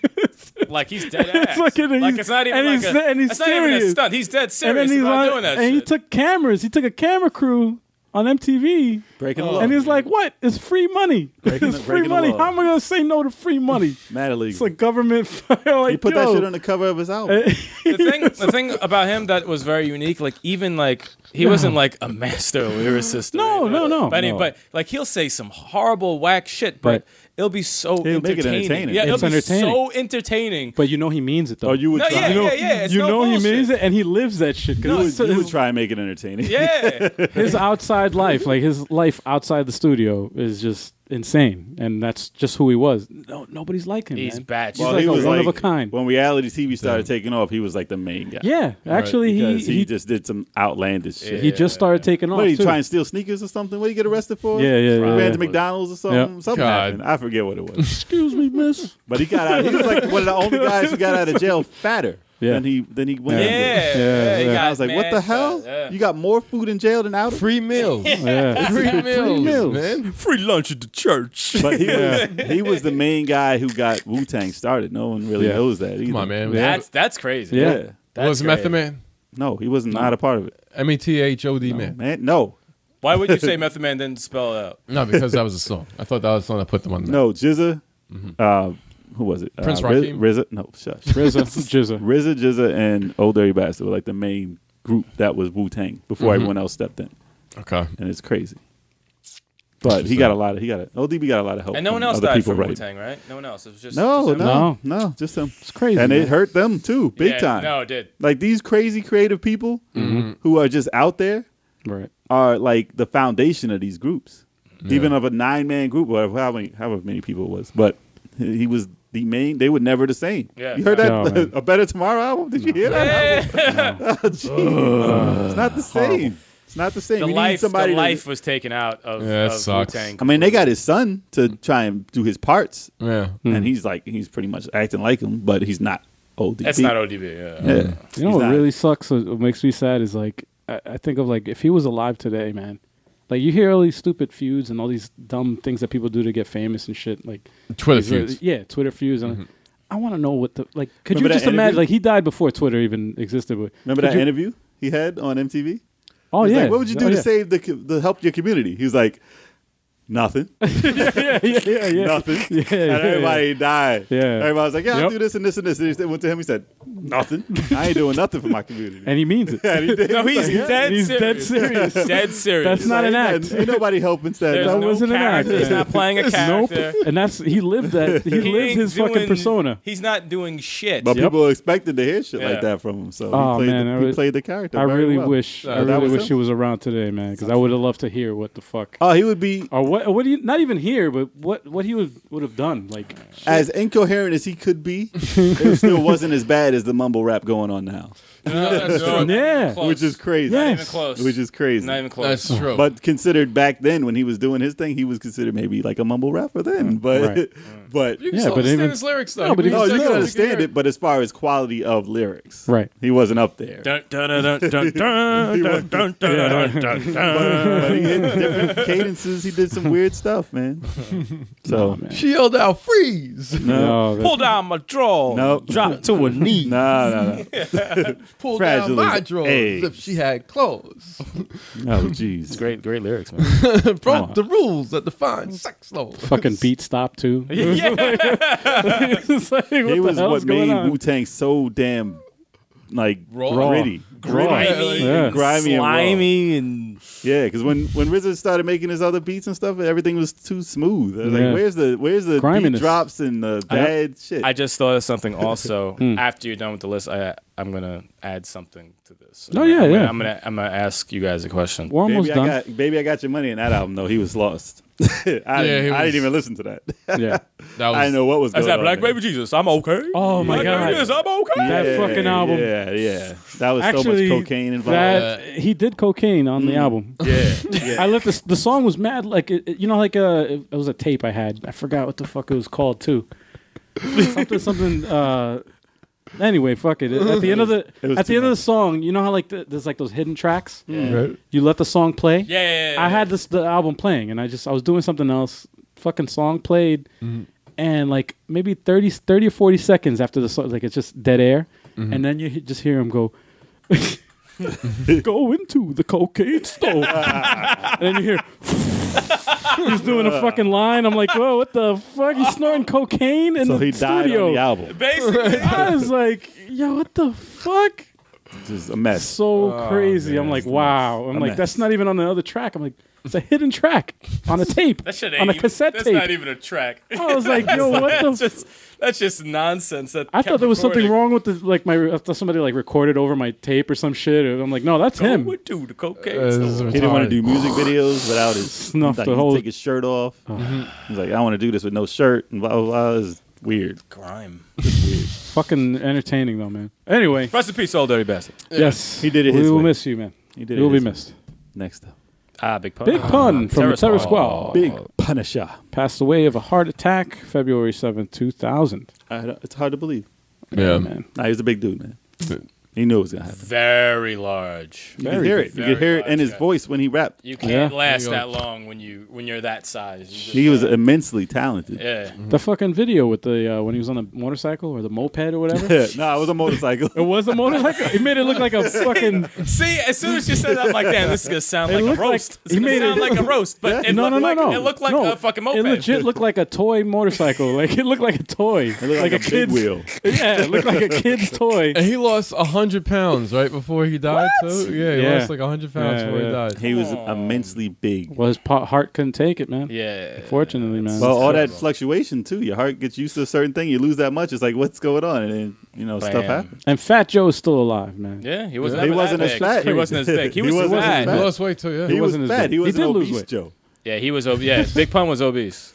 Like he's dead ass. like, Like it's not even and like he's- and he's that's not even a serious. stunt. He's dead and serious then he's about on- doing that and he shit. took cameras. He took a camera crew on MTV. Breaking the law. And he's like, what? It's free money. It's free breaking the money. law. How am I going to say no to free money? Mad illegal. It's like government. Like, He put that shit on the cover of his album. The thing about him that was very unique, like even like he wasn't like a master lyricist. No. But like he'll say some horrible whack shit, but Right. it'll be so He'll make it entertaining. Yeah, It's it'll be entertaining. so entertaining. But you know he means it, though. Or you would No, try. yeah. It's you no know he bullshit. means it, and he lives that shit. You Because would try and make it entertaining. Yeah, his outside life, like his life outside the studio, is just insane, and that's just who he was. No, nobody's like him. he's man. batshit. He's like a one of a kind. When reality TV started taking off, he was like the main guy. Yeah, actually, Because he he just did some outlandish shit. he just started taking off. What, he too. try and steal sneakers or something? What did he get arrested for? Yeah. He ran yeah. to McDonald's or something. Yep. Something God. happened. I forget what it was. Excuse me, miss. But he got out. He was like one of the only guys who got out of jail fatter. Yeah. Than he went yeah, in with. he yeah. got I was like, what mad the hell? fat, yeah. You got more food in jail than out of? Free meals. Yeah. Free meals, meals. man. Free lunch at the church. But he was the main guy who got Wu-Tang started. No one really Yeah. knows that either. Come on, man. That's crazy. Yeah. Yeah. That's Was Method crazy. Man? No, he was not a part of it. METHOD man. Man, no. Why would you say Method Man didn't spell it out? No, because that was a song. I thought that was the song that put them on the map. No, Jizza. Who was it? Prince Rakim? RZA. No, shush. Jizza. RZA, Jizza, and Old Dirty Bastard were like the main group that was Wu-Tang before everyone else stepped in, Okay. and it's crazy. But ODB got a lot of help. And no one from else other died people from writing. Wu-Tang, right? No one else. It was just No, just him? no, just him. It's crazy. And man. it hurt them too, big Yeah, time. No, it did. Like these crazy creative people who are just out there Right. are like the foundation of these groups, even of a 9-man group, or however many people it was. But he was the main. They were never the same. Yeah. You heard that No, man. A Better Tomorrow album? Did you hear that? album? Oh, geez. It's not the same. It's not the same. The We need life, somebody the to- life was taken out of, Yeah, it of sucks. Wu-Tang. I mean, they got his son to try and do his parts, Yeah. and he's pretty much acting like him, but he's not ODB. That's not ODB. Yeah. Yeah. You know He's what not. really sucks? What makes me sad is like I think of like if he was alive today, man. Like you hear all these stupid feuds and all these dumb things that people do to get famous and shit. Like Twitter these feuds. yeah, Twitter feuds. And I want to know what the like. Could Remember you that just imagine? interview? Like he died before Twitter even existed. But Remember could that you- interview he had on MTV? Oh He's yeah. like, what would you do Oh, to yeah. save the help your community? He was like, nothing. yeah. Nothing. Yeah, And everybody died. Yeah. Everybody was like, yeah, I'll Yep. do this and this and this. And he went to him, he said, nothing. I ain't doing nothing for my community. And he means it. And he did. No, he's Like, yeah. dead He's serious. dead serious. Dead serious. That's He's not like, an ain't act. Ain't nobody helping Stan. There's That no wasn't an character. act. He's not playing a character. And that's he lived that. He lived ain't his fucking doing- persona. He's not doing shit. But Yep. people expected to hear shit Yeah. like that from him. So Oh, he, played man, he played the character. I very really well. wish. I that really was wish him. he was around today, man. Because I would have loved to hear what the fuck. Oh, he would be Or what do you not even hear, but what he would have done? Like as incoherent as he could be. It still wasn't as bad as the mumble rap going on now, Yeah. which is crazy. Not Yes. even close. Which is crazy. Not even close. That's true. But considered back then when he was doing his thing, he was considered maybe like a mumble rapper then. But Right. but you can Yeah, still but understand even- his lyrics though. No, but He even no, can you still can understand hear it. But as far as quality of lyrics, Right. he wasn't up there. Dun, dun, dun, dun, dun, dun, dun, dun, dun, dun, dun. But he hit different cadences. He did some weird stuff, man. So She yelled out, "Freeze!" No, Pull down my draw. No. Drop to a knee. no. Pull Fragile down my as drawers eggs. if she had clothes. Oh, jeez. Great lyrics, man. Broke the rules that define sex laws. fucking beat stop too. Yeah. It's like, what He the was hell's what going made on? Wu-Tang so damn like Raw. gritty. Grimy, Yeah. Grimy and raw. slimy, and Yeah, because when RZA started making his other beats and stuff, everything was too smooth. I was Yeah. like, where's the beat Griminess. drops and the bad shit? I just thought of something also. After you're done with the list, I'm gonna add something to this. Oh, yeah, yeah. I'm gonna ask you guys a question. We're almost done. Baby, I got your money in that album though. He was lost. I didn't even listen to that. Yeah. That was, I didn't know what was That's going that on. Black there. Baby Jesus. I'm okay. Oh my Black god. Baby Jesus, I'm okay. That fucking album. Yeah. That was Actually, so much cocaine involved. That he did cocaine on the album. yeah. I let the song was mad like you know like it was a tape I had. I forgot what the fuck it was called too. something. Anyway, fuck it. At the end of the song, you know how like there's like those hidden tracks. Right. You let the song play. Yeah. I had the album playing, and I was doing something else. Fucking song played, and like maybe 30 or 40 seconds after the song, like it's just dead air, and then you just hear him go. Go into the cocaine store. And then you hear he's doing a fucking line. I'm like, whoa, what the fuck? He's snorting cocaine in So the he died studio. on the album. Basically, I was like, yo, what the fuck? Just a mess. So crazy. man, I'm like, it's wow. I'm a like, mess. that's not even on the other track. I'm like, it's a hidden track on a tape, that shit on ain't a cassette That's tape. not even a track. I was like, yo, what the? That's just nonsense. That I thought there was something recording. wrong with the like I thought somebody like recorded over my tape or some shit. I'm like, no, that's him. Would do the cocaine. This is store. He didn't want to retarded. do music videos without his Snuff like, the he'd whole- take his shirt off. He's like, I want to do this with no shirt and blah blah blah. It's weird. Grime. Fucking entertaining though, man. Anyway, Rest in peace, old dirty bastard. yes, He did it We his will way. miss you, man. He did You will it be his way. missed. Next up, Big pun. Big pun from the Terror Terror Squad. Big Punisher. Passed away of a heart attack February 7th, 2000. It's hard to believe. Yeah. man. Nah, he was a big dude, man. He knew it was gonna happen. Very large. You could hear it. You could hear it in his large, voice when he rapped. You can't Yeah. last There you that long when you're that size. You just He was gotta- immensely talented. yeah. The fucking video with the when he was on a motorcycle or the moped or whatever. No, it was a motorcycle. It was a motorcycle. He made it look like a fucking. See, as soon as you said that, I'm like, damn, this is gonna sound It like a looked like- roast. he It's gonna made it- sound like a roast, but it No, looked no, no, like no. it looked like No, a fucking moped. It legit looked like a toy motorcycle. Like it looked like a toy. It looked like a big kid's wheel. Yeah, it looked like a kid's toy. And he lost 100 pounds right before he died, too. Yeah, he Yeah. lost like 100 pounds Yeah, before yeah. he died. He was immensely big. Well, his heart couldn't take it, man. Yeah. Fortunately, man. Well, all that terrible. fluctuation too. Your heart gets used to a certain thing. You lose that much. It's like, what's going on? And then stuff Bam. happens. And Fat Joe is still alive, man. Yeah, he wasn't. He ever wasn't that as big. fat. He wasn't as big. He was wasn't as fat. fat. He lost weight, too, yeah. He was wasn't as fat. big. He was He an did lose obese weight. Joe. Yeah, he was. Yeah, Big Pun was obese.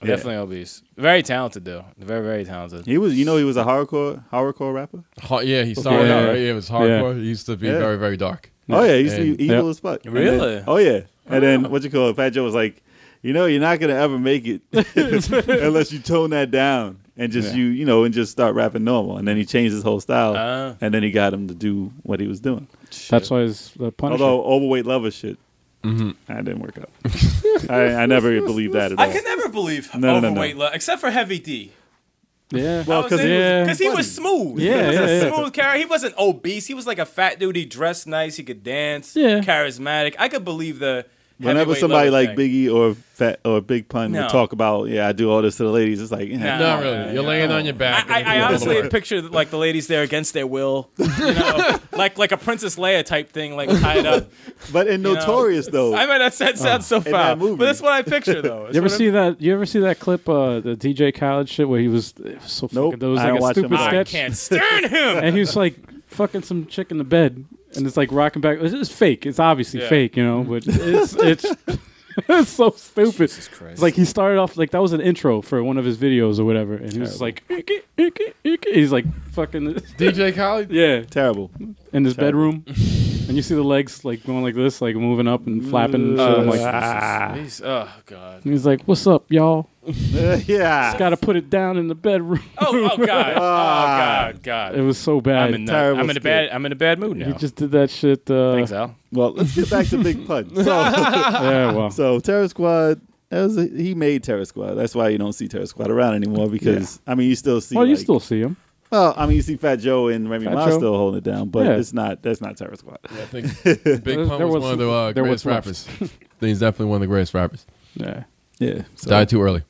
Definitely obese. Very talented though. Very, very talented. He was. He was a hardcore rapper. Yeah, he started Yeah. out, right? Yeah, it was hardcore. He used to be Yeah. very, very dark. Oh yeah, he used to And- be evil Yep. as fuck. And Really? then- oh yeah. And then what you call it? Fat Joe was like, you're not gonna ever make it unless you tone that down and just and just start rapping normal. And then he changed his whole style, and then he got him to do what he was doing. That's why his the Punisher. Although overweight lover shit, that didn't work out. I never believed that at all. I could never believe No. overweight, except for Heavy D. yeah. Well, because Because he was smooth. Yeah, he was yeah, a yeah. smooth character. He wasn't obese. He was like a fat dude. He dressed nice. He could dance. Yeah. Charismatic. I could believe the. whenever heavyweight somebody lover like thing. Biggie or Fat or Big Pun No. would talk about, I do all this to the ladies, it's like, Nah. Not really. You're laying on your back. and I doing honestly the work. picture like the ladies there against their will, like a Princess Leia type thing, like tied up. But in know. Notorious though, I mean, that sounds so that foul, movie. but that's what I picture though. You ever see that? You ever see that clip, the DJ Khaled shit, where it was so Nope, fucking. There was I like don't a watch stupid them. I sketch, can't stand him. and he was like fucking some chick in the bed, and it's like rocking back. It's fake. It's obviously Yeah. fake, but it's it's so stupid. Jesus Christ. It's like he started off like that was an intro for one of his videos or whatever, and he was just like, he's like fucking DJ Khaled? yeah, terrible. in his bedroom, and you see the legs like going like this, like moving up and flapping. And shit. I'm like, Oh god. and he's like, "What's up, y'all? Yeah. Got to put it down in the bedroom." Oh god. God. It was so bad. I'm in terrible I'm in a bad mood now. He just did that shit. Thanks, Al. Well, let's get back to Big Pun. Yeah, well, So Terror Squad, he made Terror Squad. That's why you don't see Terror Squad around anymore because you still see. you still see him. Well, you see Fat Joe and Remy Fat Ma Joe. still holding it down, but Yeah. that's not Terror Squad. I think Big There Pun was was one of the there was greatest rappers. I think he's definitely one of the greatest rappers. Yeah, Yeah, so. Died too early.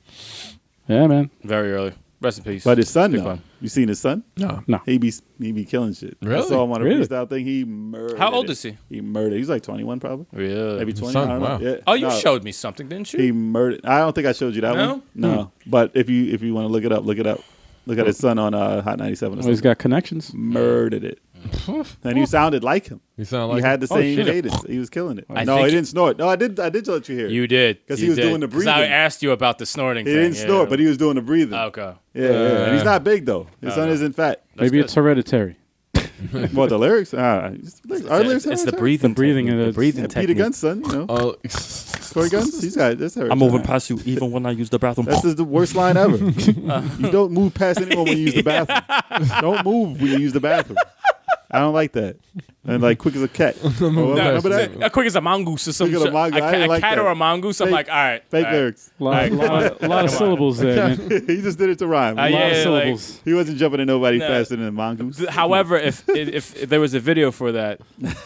yeah, man. Very early. Rest in peace. But his son, Big though, Pun. you seen his son? No. He be killing shit. I Really? saw him on a Really? freestyle thing. He murdered. How old it. is he? He murdered. He's like 21, probably. Really? Maybe 20. son, I don't know. wow. Yeah. Oh, you No, showed me something, didn't you? He murdered. I don't think I showed you that No? one. No. But if you want to look it up, look it up. Look at his son on Hot 97 or Well, he's something. got connections. Murdered it. And he sounded like him. He sounded He like had the Oh, same shit. cadence. He was killing it. I No, think he didn't snort. No, I did let you hear it. You did. 'Cause You he was did. doing the 'Cause I breathing. asked you about the snorting He thing. didn't snort, but he was doing the breathing. Okay. Yeah. And he's not big, though. His son isn't fat. Maybe good. it's hereditary. What, the lyrics? Our lyrics It's the hereditary? breathing. breathing technique, and the breathing Yeah, Peter technique. Gunn's son, Oh, Corey Guns, he's got that's hereditary. I'm moving past you even when I use the bathroom. That's the worst line ever. You don't move past anyone when you use the bathroom. Don't move when you use the bathroom. I don't like that. And like quick as a cat. Remember that? Quick as a mongoose or some Quick as a shit. mongoose. I didn't A like cat that. or a mongoose. I'm Fake- like, all right. Fake all right. lyrics. lot of syllables there, man. He just did it to rhyme. A lot yeah, of like- syllables. He wasn't jumping at nobody No. faster than a mongoose. However, if there was a video for that,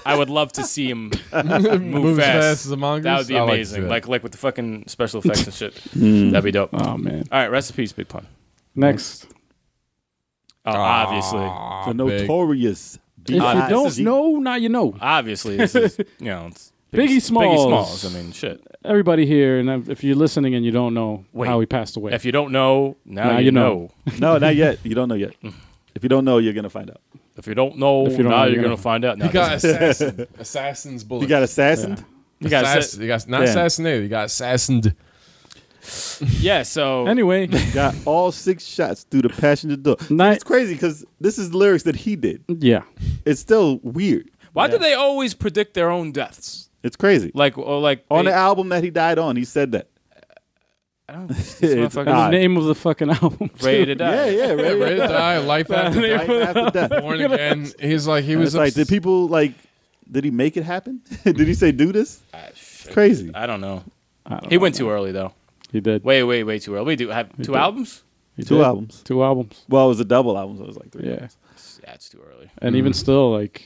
I would love to see him move Moves fast. fast as a mongoose. That would be I like to amazing. see that. Like with the fucking special effects and shit. That'd be dope. Oh man. All right, rest in peace, Big Pun. Next, Oh, obviously. The notorious if you B.I.G. don't know, now you know. Obviously, this is, it's Biggie Smalls. I mean, shit. Everybody here, and if you're listening and you don't know Wait. how he passed away, If you don't know, now you you know. know. No, not yet. You don't know yet. If you don't know, you're gonna find out. If you don't know, If you don't now know, you're you're going gonna- to find out. He got assassin's bullet. You got assassined. You got He got not Damn. assassinated. He got assassinated. Yeah, so anyway, Got all 6 shots through the passenger door. Night- It's crazy because this is lyrics that he did. yeah, It's still weird. why do they always predict their own deaths? It's crazy. Like On the album that he died on, he said that. I don't this It's motherfucker odd. the name of the fucking album. ready to die. Yeah, Ready right. to die. Life after death. Right after death. Born again. He's like he was It's like, did people like? Did he make it happen? Did he say do this? It's crazy. I don't know. I don't He know, went man. too early though. He did. Way too early. We do have 2 did. albums. He 2 did. albums. 2 albums. Well, it was a double album, so it was like 3 Yeah. albums. Yeah, it's too early. And even still, like,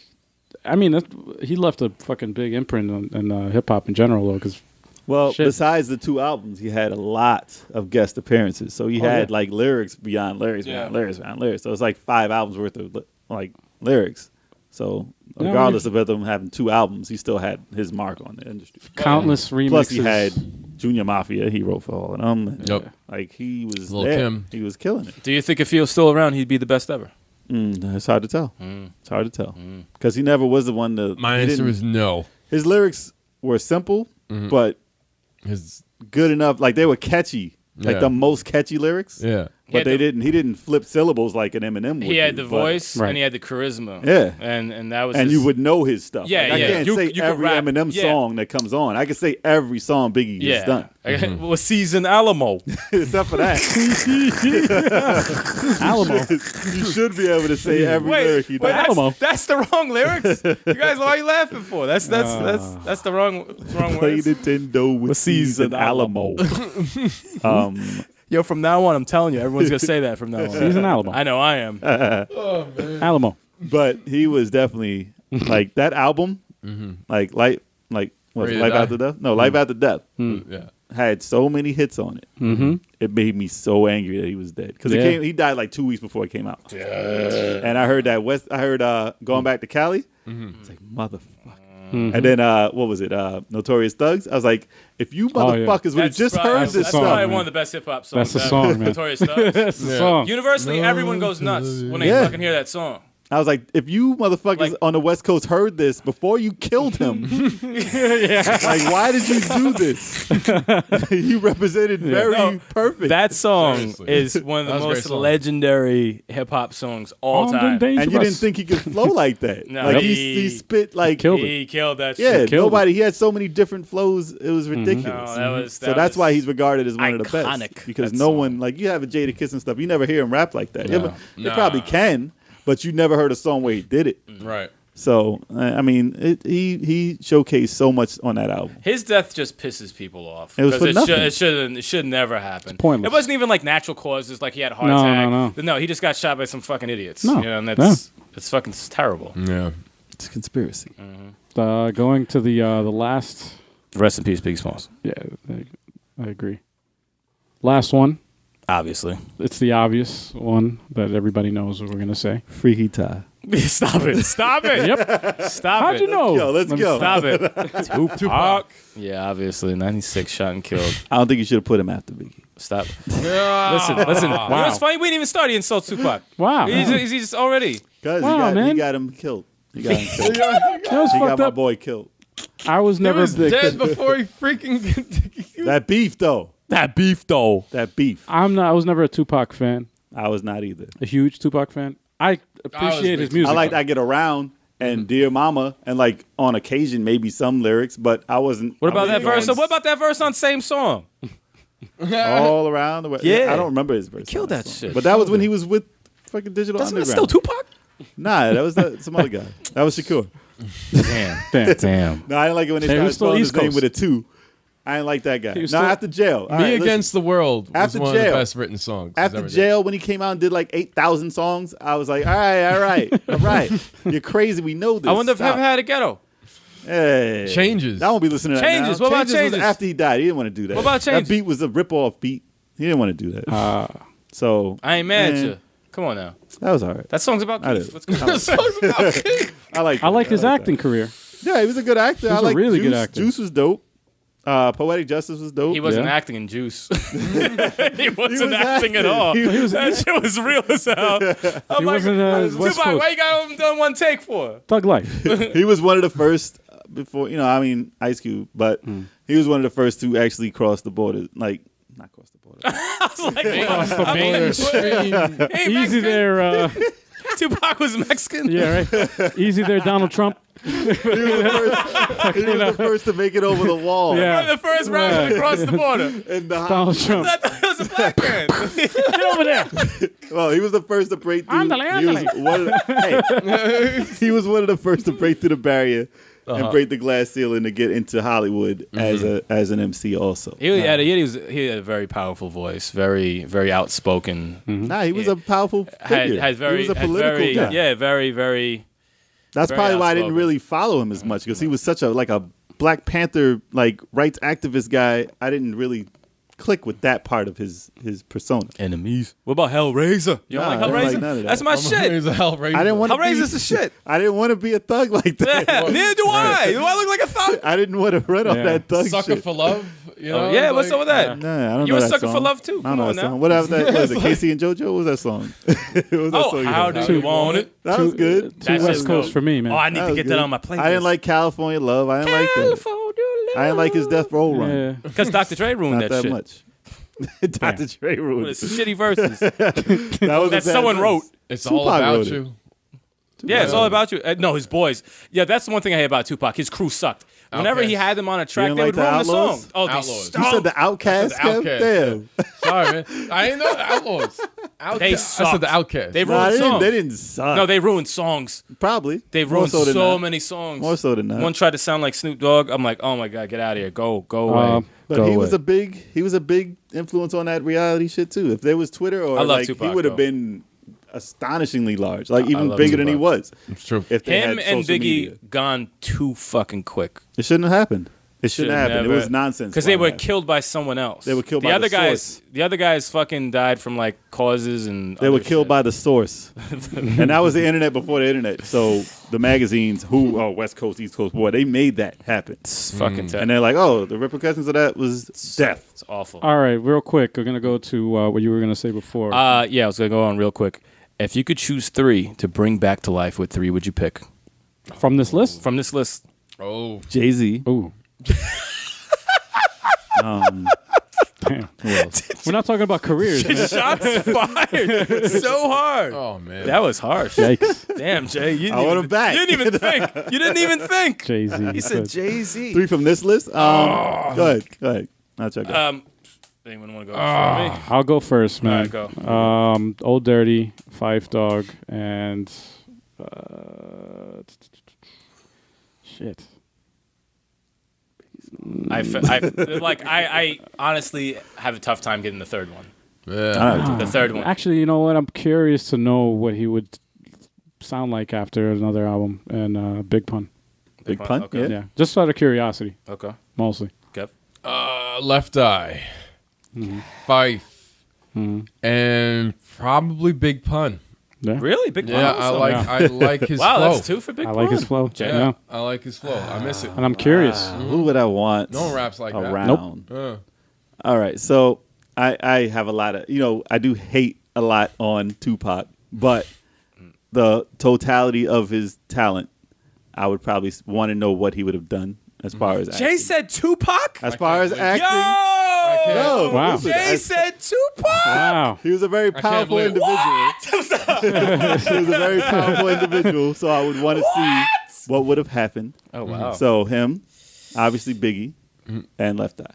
I mean, he left a fucking big imprint on hip hop in general, though, because Well, Shit. besides the 2 albums, he had a lot of guest appearances. So he had yeah. like lyrics beyond lyrics, beyond lyrics, beyond lyrics. So it's like 5 albums worth of like lyrics. So Yeah, regardless of them having 2 albums, he still had his mark on the industry. countless remixes. Plus, he had Junior Mafia. He wrote for all of them. And, Yep. Like he was Lil' there. Kim. He was killing it. Do you think if he was still around, he'd be the best ever? It's hard to tell. It's hard to tell because he never was the one to. My he answer didn't- is no. his lyrics were simple, but His good enough. Like they were catchy, like Yeah. the most catchy lyrics. yeah. But they didn't. He didn't flip syllables like an Eminem would. He had do, the but- voice Right. and he had the charisma. Yeah. and that was. and his, you would know his stuff. Yeah, Like, I yeah. can't You say could every rap- Eminem yeah. song that comes on. I can say every song Biggie has done, Well, season Alamo. except for that. Alamo. You should be able to say every lyric he wait, does. Alamo. that's the wrong lyrics. You guys, why are you laughing for? That's the wrong Play words. Nintendo with season season Alamo. Yo, from now on, I'm telling you, everyone's gonna say that from now on. He's an Alamo. I know I am. Alamo. But he was definitely like that album, like what was Ready it, to Life Die? After Death? No, Life After Death Yeah. had so many hits on it. Mm-hmm. It made me so angry that he was dead because Yeah. he died like 2 weeks before it came out. And I heard that Going Back to Cali. It's like motherfucker. And then what was it? Notorious Thugs. I was like, if you motherfuckers would have just heard this That's stuff. probably man. one of the best hip hop songs. That's the ever. song, man. Notorious Thugs. That's the Yeah. song. Universally, everyone goes nuts when they Yeah. fucking hear that song. I was like, if you motherfuckers Like- on the West Coast heard this before you killed him, like, why did you do this? You represented very No, perfect. That song Seriously. is one of That the was a great most song. legendary hip hop songs all Armed time. and dangerous. and you didn't think he could flow like that. No, like he- he spit like Killed it. He killed that yeah, shit. killed nobody. He had so many different flows. It was ridiculous. No, that was- so that that's was why he's regarded as one of the iconic, best because that no song. one like you have a Jada Kiss and stuff. You never hear him rap like that. No. You probably can, but you never heard a song where he did it. Right. So I mean, he showcased so much on that album. His death just pisses people off. It was for 'Cause nothing. it should never happen. pointless. It wasn't even like natural causes, like he had a heart No, attack. no. No, he just got shot by some fucking idiots. No. You know, and it's fucking terrible. Yeah. It's a conspiracy. Going to the last. Rest in peace, Big Smalls. Yeah, I agree. Last one. Obviously. It's the obvious one that everybody knows what we're gonna say. Freaky Ty. Stop it. Stop it. Yep. Stop How'd it. you know? Yo, let's go. Stop it. Tupac. Yeah, obviously. 96 shot and killed. I don't think you should have put him after Biggie. Stop. Listen. You know what's funny? We didn't even start. He insults Tupac. Wow. He's just already. Because Wow, he man. got him killed. He got him killed. That was He got fucked my up. boy killed. I was He never was big. dead before he freaking. That beef, though. That beef, though. That beef. I was never a Tupac fan. I was not either. A huge Tupac fan. I appreciate his big. music. I like I Get Around and Dear Mama and like on occasion maybe some lyrics, but I wasn't. What about I that was verse? So what about that verse on same song? all around the way? Yeah. I don't remember his verse. Killed on that song. shit. But that was when he was with fucking Digital That's Underground. still Tupac? Nah, that was some other guy. That was Shakur. Damn. No, I didn't like it when they Hey, started who's still spelling his East name Coast? with a 2. I didn't like that guy. He No, was still- after jail. All Me right, listen. Against the World was After one of the jail. best written songs. he's After ever did. jail, when he came out and did like 8,000 songs, I was like, all right. You're crazy. We know this. I wonder if Stop. Heaven had a ghetto. Hey. Changes. I won't be listening to that Changes. now. What about was Changes? after he died. He didn't want to do that. What about That Changes? beat was a rip-off beat. He didn't want to do that. So I ain't mad at man, you. Come on now. That was all right. That song's about I Keith. did. What's good? I I like his that. acting career. Yeah, he was a good actor. He was I a like really Juice. good actor. Juice was dope. Poetic Justice was dope. He wasn't Yeah. acting in Juice. He wasn't acting acting. at all. He was that shit was real as hell. I'm He like, wasn't, West Tupac, Coast. why you got him done one take for? Thug Life. He was one of the first before, Ice Cube, but he was one of the first to actually cross the border. Like, not cross the border. I was like, Mainstream. hey, Easy Mexican. there. Tupac was Mexican. Yeah, right. Easy there, Donald Trump. He was the first to make it over the wall. Yeah. The first rapper to cross the border. In the Donald Trump. I thought it was a black man. Get over there. Well, he was the first to break through. Ándale, He was ándale. one of the, he was one of the first to break through the barrier and break the glass ceiling to get into Hollywood as an MC. Also, He had a very powerful voice, very very outspoken. nah, he was a powerful figure. Had very he was a had political very, guy. yeah, very. That's very probably why I didn't outspoken. really follow him as much because he was such a Black Panther rights activist guy. I didn't really click with that part of his persona. Enemies. What about Hellraiser? You don't Nah, like I don't Hellraiser? like none of that. That's my shit. He's a Hellraiser. I didn't want to be. Hellraiser's the shit. I didn't want to be a thug like that. Yeah, neither do I. Do I look like a thug? I didn't want to run on Yeah. that thug Sucker shit. for Love. You know, Yeah, what's up with that? Nah, I don't You know a that sucker song. for love too? I don't Come know on that now. song. What was that? Was it Casey and JoJo? What was that song? What was that Oh, song how had? do you want it? That was good. Two That West shit's Coast dope. for me, man. Oh, I need That to was get good. that on my playlist. I didn't like California Love. I didn't like that. I didn't like his Death Row run. Yeah. Because Dr. Dre ruined Not that that shit. much. Dr. Dre ruined With it. his shitty verses That was that a bad someone verse. wrote. It's Tupac all about wrote it. you. Yeah, it's all about you. No, his boys. Yeah, that's the one thing I hate about Tupac. His crew sucked. Whenever he Outkast. had them on a track, didn't they like would the ruin the Outlaws? song. Oh, they Outlaws. stunk. You said the Outcast? I said the Kev? Outkast. Damn. Sorry, man. I didn't know the Outlaws. They I sucked. said the Outcast. They Nah, ruined songs. they didn't suck. No, they ruined songs. Probably. They More ruined so than so not. many songs. More so than not. One tried to sound like Snoop Dogg. I'm like, oh my god, get out of here. Go away. But Go he was away. a big influence on that reality shit too. If there was Twitter or I love like Tupac, he would have though. been astonishingly large, like I even love bigger than he Tupac. was. It's true. If they Him had and social Biggie media. gone too fucking quick. It shouldn't have happened. It shouldn't have happened. never- It was nonsense. Because why they it were happened. killed by someone else. They were killed the by other the guys. source. The other guys fucking died from like causes and. They were killed by the source, and that was the internet before the internet. So the magazines, West Coast, East Coast, boy, they made that happen. It's fucking And they're like, oh, the repercussions of that was death. It's awful. All right, real quick. We're going to go to what you were going to say before. Yeah, I was gonna go on real quick. If you could choose 3 to bring back to life, what 3 would you pick From this list? from this list? Oh, Jay-Z. Ooh. Damn. We're not talking about careers, man. Shots fired so hard. oh man. That was harsh. Yikes. Damn, Jay. You I didn't want even- him back. You didn't even think. You didn't even think. Jay-Z. He said Jay-Z. 3 from this list. Go ahead. I'll check it out. Anyone want to go before me? I'll go first, man. All right, go. Old Dirty, Five Dog, and shit. I honestly have a tough time getting the third one. Yeah. The third one. Actually, you know what? I'm curious to know what he would sound like after another album and Big Pun. Big Pun. Okay. Yeah, just out of curiosity, Okay. mostly. Kev. Left Eye, Fife, and probably Big Pun. Yeah, Really? Big Pun Yeah, also? I like his Wow, flow. that's 2 for Big I Pun. like his flow. Yeah, Yeah, I like his flow. I miss it. and I'm curious. Who would I want? No one raps like that. around. Nope. All right, so I have a lot of I do hate a lot on Tupac, but the totality of his talent, I would probably want to know what he would have done as far as Jay acting. said Tupac? As far as wait. acting, Yo! no, Wow. listen, Jay said Tupac? Wow. he was a very can't powerful believe it. individual. He was a very powerful individual, so I would want to see what would have happened. Oh, wow. So him, obviously Biggie, and Left Eye.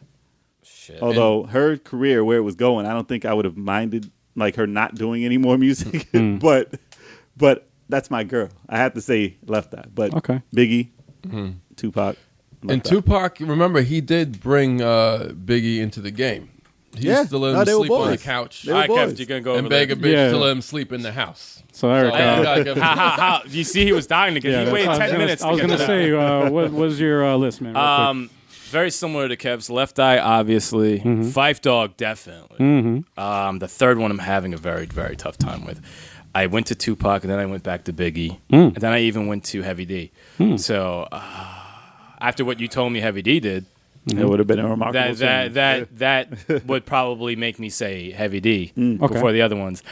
Shit. Although her career, where it was going, I don't think I would have minded like her not doing any more music. But that's my girl. I have to say Left Eye, but Okay. Biggie, Tupac, And Left Eye. Tupac, remember, he did bring Biggie into the game. He Yeah. used to let No, him they were sleep on the boys. couch They were All right, boys. Kev, you're gonna go over and beg a there. bitch Yeah. to let him sleep in the house. So Eric, So, you gotta give him- How? You see, he was dying to get. yeah, he waited that's- 10 minutes. I was to gonna get say, what was your list, man? Real quick? Very similar to Kev's. Left Eye, obviously. Fife Dog, definitely. The third one I'm having a very, very tough time with. I went to Tupac, and then I went back to Biggie, and then I even went to Heavy D. So after what you told me Heavy D did, It would have been a remarkable. that would probably make me say Heavy D before the other ones.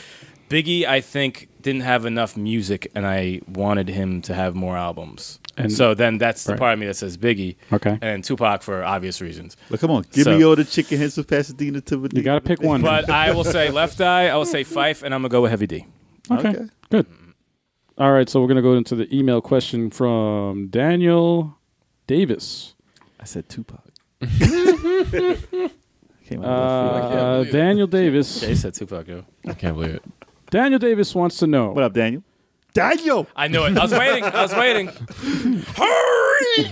Biggie, I think, didn't have enough music, and I wanted him to have more albums. And- So then that's the right. part of me that says Biggie. Okay. And Tupac for obvious reasons. But come on, give So- me all the chicken heads with Pasadena to You got to pick one. But I will say Left Eye, I will say Fife, and I'm going to go with Heavy D. Okay. Good. All right, so we're going to go into the email question from Daniel Davis. I said Tupac. Came out of left field. Daniel Davis. Yeah, he said Tupac, yo. I can't believe it. Daniel Davis wants to know. What up, Daniel? Daniel! I knew it. I was waiting. Hurry!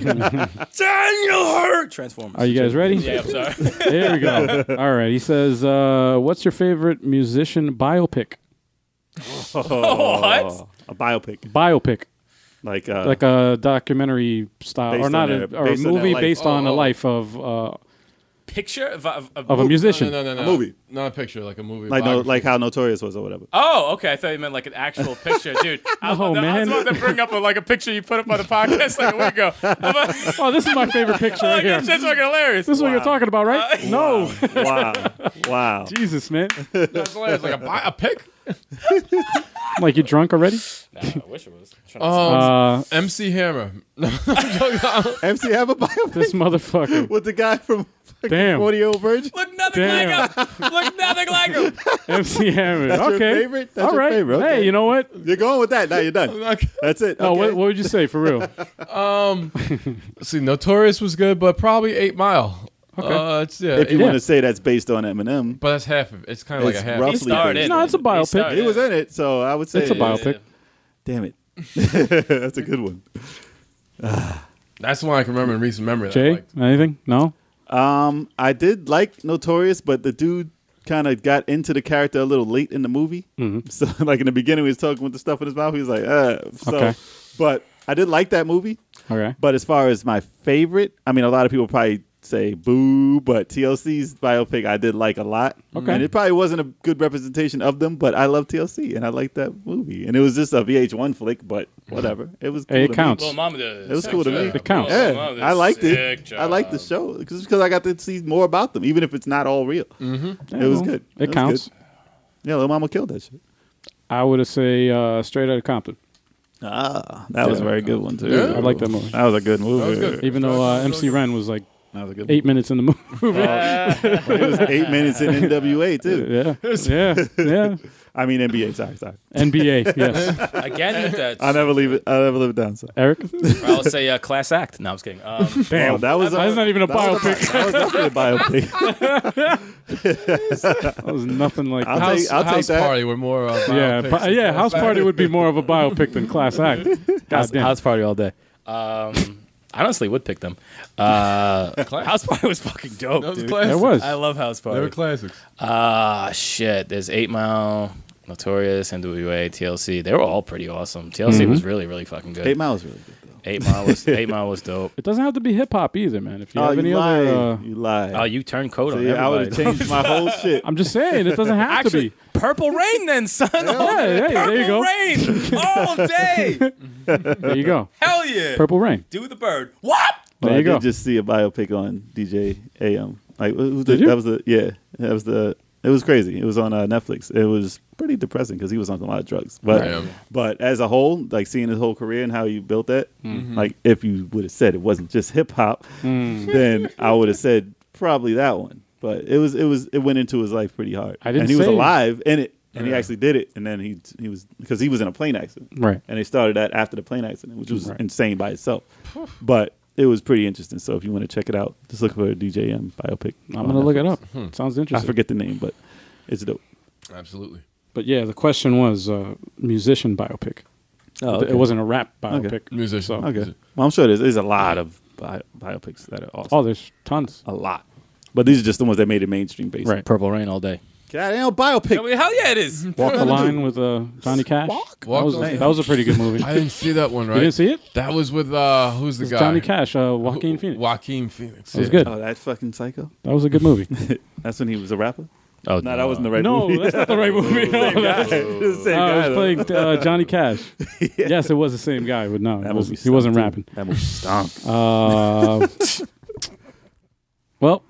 Daniel, hurry! Transformers. Are you guys ready? Yeah, I'm sorry. There we go. All right. He says, what's your favorite musician biopic? What? A biopic. Biopic. Like A documentary style. Based Or not on a, their- or a based on their movie life. based on a Oh. life of Picture of a musician. No. A movie. Not a picture, like a movie. like biography. like how Notorious was or whatever. Oh, okay. I thought you meant like an actual picture, dude. I was No, about to- I was man. about to bring up a picture you put up on the podcast like a week ago. I'm like, Oh, this is my favorite picture right here. that shit's fucking hilarious. This is what you're talking about, right? No. Wow. Jesus, man. That's hilarious. Like a pic? Like you drunk already? Nah, I wish it was. I'm trying to MC Hammer. MC have a biopic This motherfucker. with the guy from Damn. 40-Year-Old Virgin. look nothing Damn. like him. Look nothing like him. MC Hammer. That's your Okay. favorite? That's All your right. favorite, okay. Hey, you know what? You're going with that. Now you're done. That's it. Oh, Okay. what would you say for real? Let's see, Notorious was good, but probably 8 Mile. Okay. It's, yeah, If you Yeah. want to say that's based on Eminem, but that's half of it. It's kind of like It's a half. rough. He starred in No, it's a it. biopic. He starred he was in in it, so I would say It's a biopic. Damn it. That's a good one. That's one I can remember in recent memory. that I Jay, liked. anything? No? I did like Notorious, but the dude kind of got into the character a little late in the movie. So, like in the beginning, he was talking with the stuff in his mouth. He was like, So, Okay. but I did like that movie. Okay. But as far as my favorite, I mean, a lot of people probably say boo, but TLC's biopic I did like a lot. Okay. And it probably wasn't a good representation of them, but I love TLC and I like that movie. And it was just a VH1 flick, but whatever. It was cool Hey, it to me. counts. Little Mama did. It was cool to me. It counts. Yeah, I liked it. I liked the show because I got to see more about them, even if it's not all real. Yeah, It was well, good. It was counts. good. Yeah, Lil Mama killed that shit. I would have say Straight Outta Compton. Ah, that was a very good one too. Yeah. I like that movie. That was a good movie. That was good. Even though MC Ren was like That was a good 8 minutes in the movie. It was 8 minutes in NWA too. Yeah. I mean NBA. Sorry. NBA, yes. Again, that's. I never leave it down. So. Eric? I'll say Class Act. No, I was kidding. Damn. Oh, that was That's not even a biopic. That was definitely a biopic. That was nothing like I'll that. take House that. Party were more Yeah, biopics. yeah. House Party would be more of a biopic than Class Act. God damn. House Party all day. I honestly would pick them. House Party was fucking dope, That was dude. classic. It was. I love House They were Party. classics. Shit. There's 8 Mile, Notorious, NWA, TLC. They were all pretty awesome. TLC was really, really fucking good. 8 Mile was really good though. 8 Mile was dope. It doesn't have to be hip hop either, man. If you have you any lied. other, You lied. Oh, you turned code on See, I would everybody. have changed my whole shit. I'm just saying it doesn't have Actually, to be. Purple Rain then, son. Yeah, hey, there you go. Rain all day. There you go. Hell yeah. Purple Rain. Do the bird. What? Well, There I you go. did just see a biopic on DJ AM. Like, who's Did you? that was it was crazy. It was on Netflix. It was pretty depressing because he was on a lot of drugs. But Damn. but as a whole, like seeing his whole career and how he built that, Mm-hmm. like if you would have said it wasn't just hip hop, Mm. then I would have said probably that one. But it went into his life pretty hard. I didn't and he was say- alive in it. And he Yeah. actually did it. And then he was because he was in a plane accident. Right. And they started that after the plane accident, which was Right. insane by itself. But it was pretty interesting. So if you want to check it out, just look for a DJ M biopic. I'm going to look it up. Sounds I interesting. forget the name, but it's dope. Absolutely. But yeah, the question was musician biopic. Oh, okay. It wasn't a rap biopic. Musician. So. Okay. Well, I'm sure there's a lot of biopics that are awesome. Oh, there's tons. A lot. But these are just the ones that made it mainstream, basically. Right. Purple Rain all day. God, ain't no biopic. I mean, hell yeah, it is. Walk the Line with Johnny Cash. Walk That was a pretty good movie. I didn't see that one, right? You didn't see it? That was with who's the guy? Johnny Cash, Joaquin Phoenix. Joaquin Phoenix. That was good. Oh, that fucking psycho? That was a good movie. That's when he was a rapper? Oh, No, that wasn't the right No, movie. that's not the right movie. Same guy. The same I guy, was though. playing Johnny Cash. Yes, it was the same guy, but no, That movie he wasn't stunk, rapping. too. That movie stunk. Well,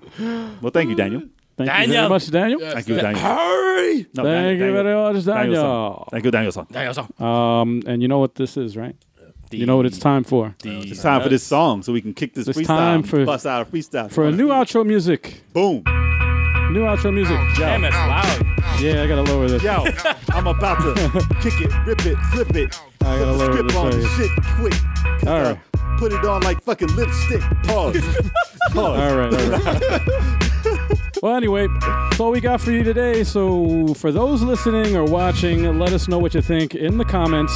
Well, thank you, Daniel. thank you very much, Daniel. Thank you, Daniel. Hurry! No, Thank you very much, Daniel. Thank you, Daniel. And you know what this is, right? You know what it's time for? It's time for this song so we can kick this It's freestyle. time for- bust out a freestyle. For a new outro music. Boom. New outro music. Damn, that's loud. Yeah, I gotta lower this. Yo, I'm about to kick it, rip it, flip it. I gotta lower Script this on right the here. shit quick. 'Cause All I right. put it on like fucking lipstick. Pause. Pause. All right. Well, anyway, that's all we got for you today. So for those listening or watching, let us know what you think in the comments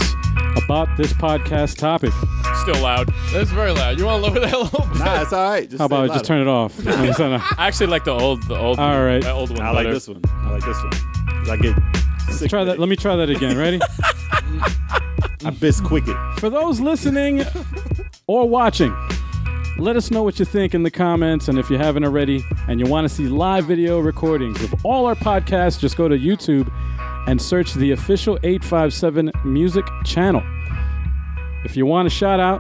about this podcast topic. Still loud. That's very loud. You want to lower that a little bit? Nah, it's all right. How about I just turn it off? I actually like the old All right. that old one I like better. this one. I like this one. 'Cause I get sick. Try that. Let me try that again. Ready? I best quick it. For those listening or watching, let us know what you think in the comments. And if you haven't already and you want to see live video recordings of all our podcasts, just go to YouTube and search the official 857 Music channel. If you want a shout out,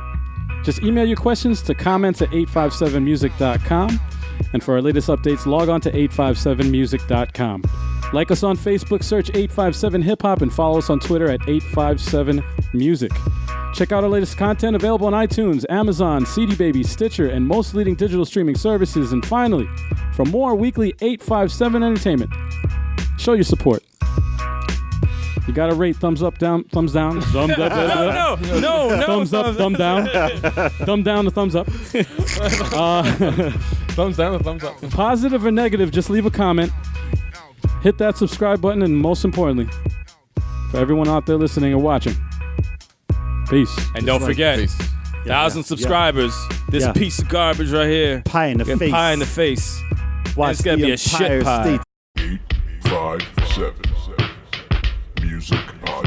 just email your questions to comments@857music.com. And for our latest updates, log on to 857music.com. Like us on Facebook, search 857 Hip Hop, and follow us on Twitter at 857 Music. Check out our latest content available on iTunes, Amazon, CD Baby, Stitcher, and most leading digital streaming services. And finally, for more weekly 857 entertainment, show your support. You gotta rate thumbs up, down, thumbs down, thumbs up, No. thumbs up, thumb down, thumb down to thumbs up. Thumbs down or thumbs up? Positive or negative, just leave a comment. Hit that subscribe button, and most importantly, for everyone out there listening or watching, peace. And don't forget, Peace. 1,000 subscribs. This Yeah. piece of garbage right here. Pie in the Get face. pie in the face. Watch It's gonna the be a Empire shit pie. State 857 Music Podcast.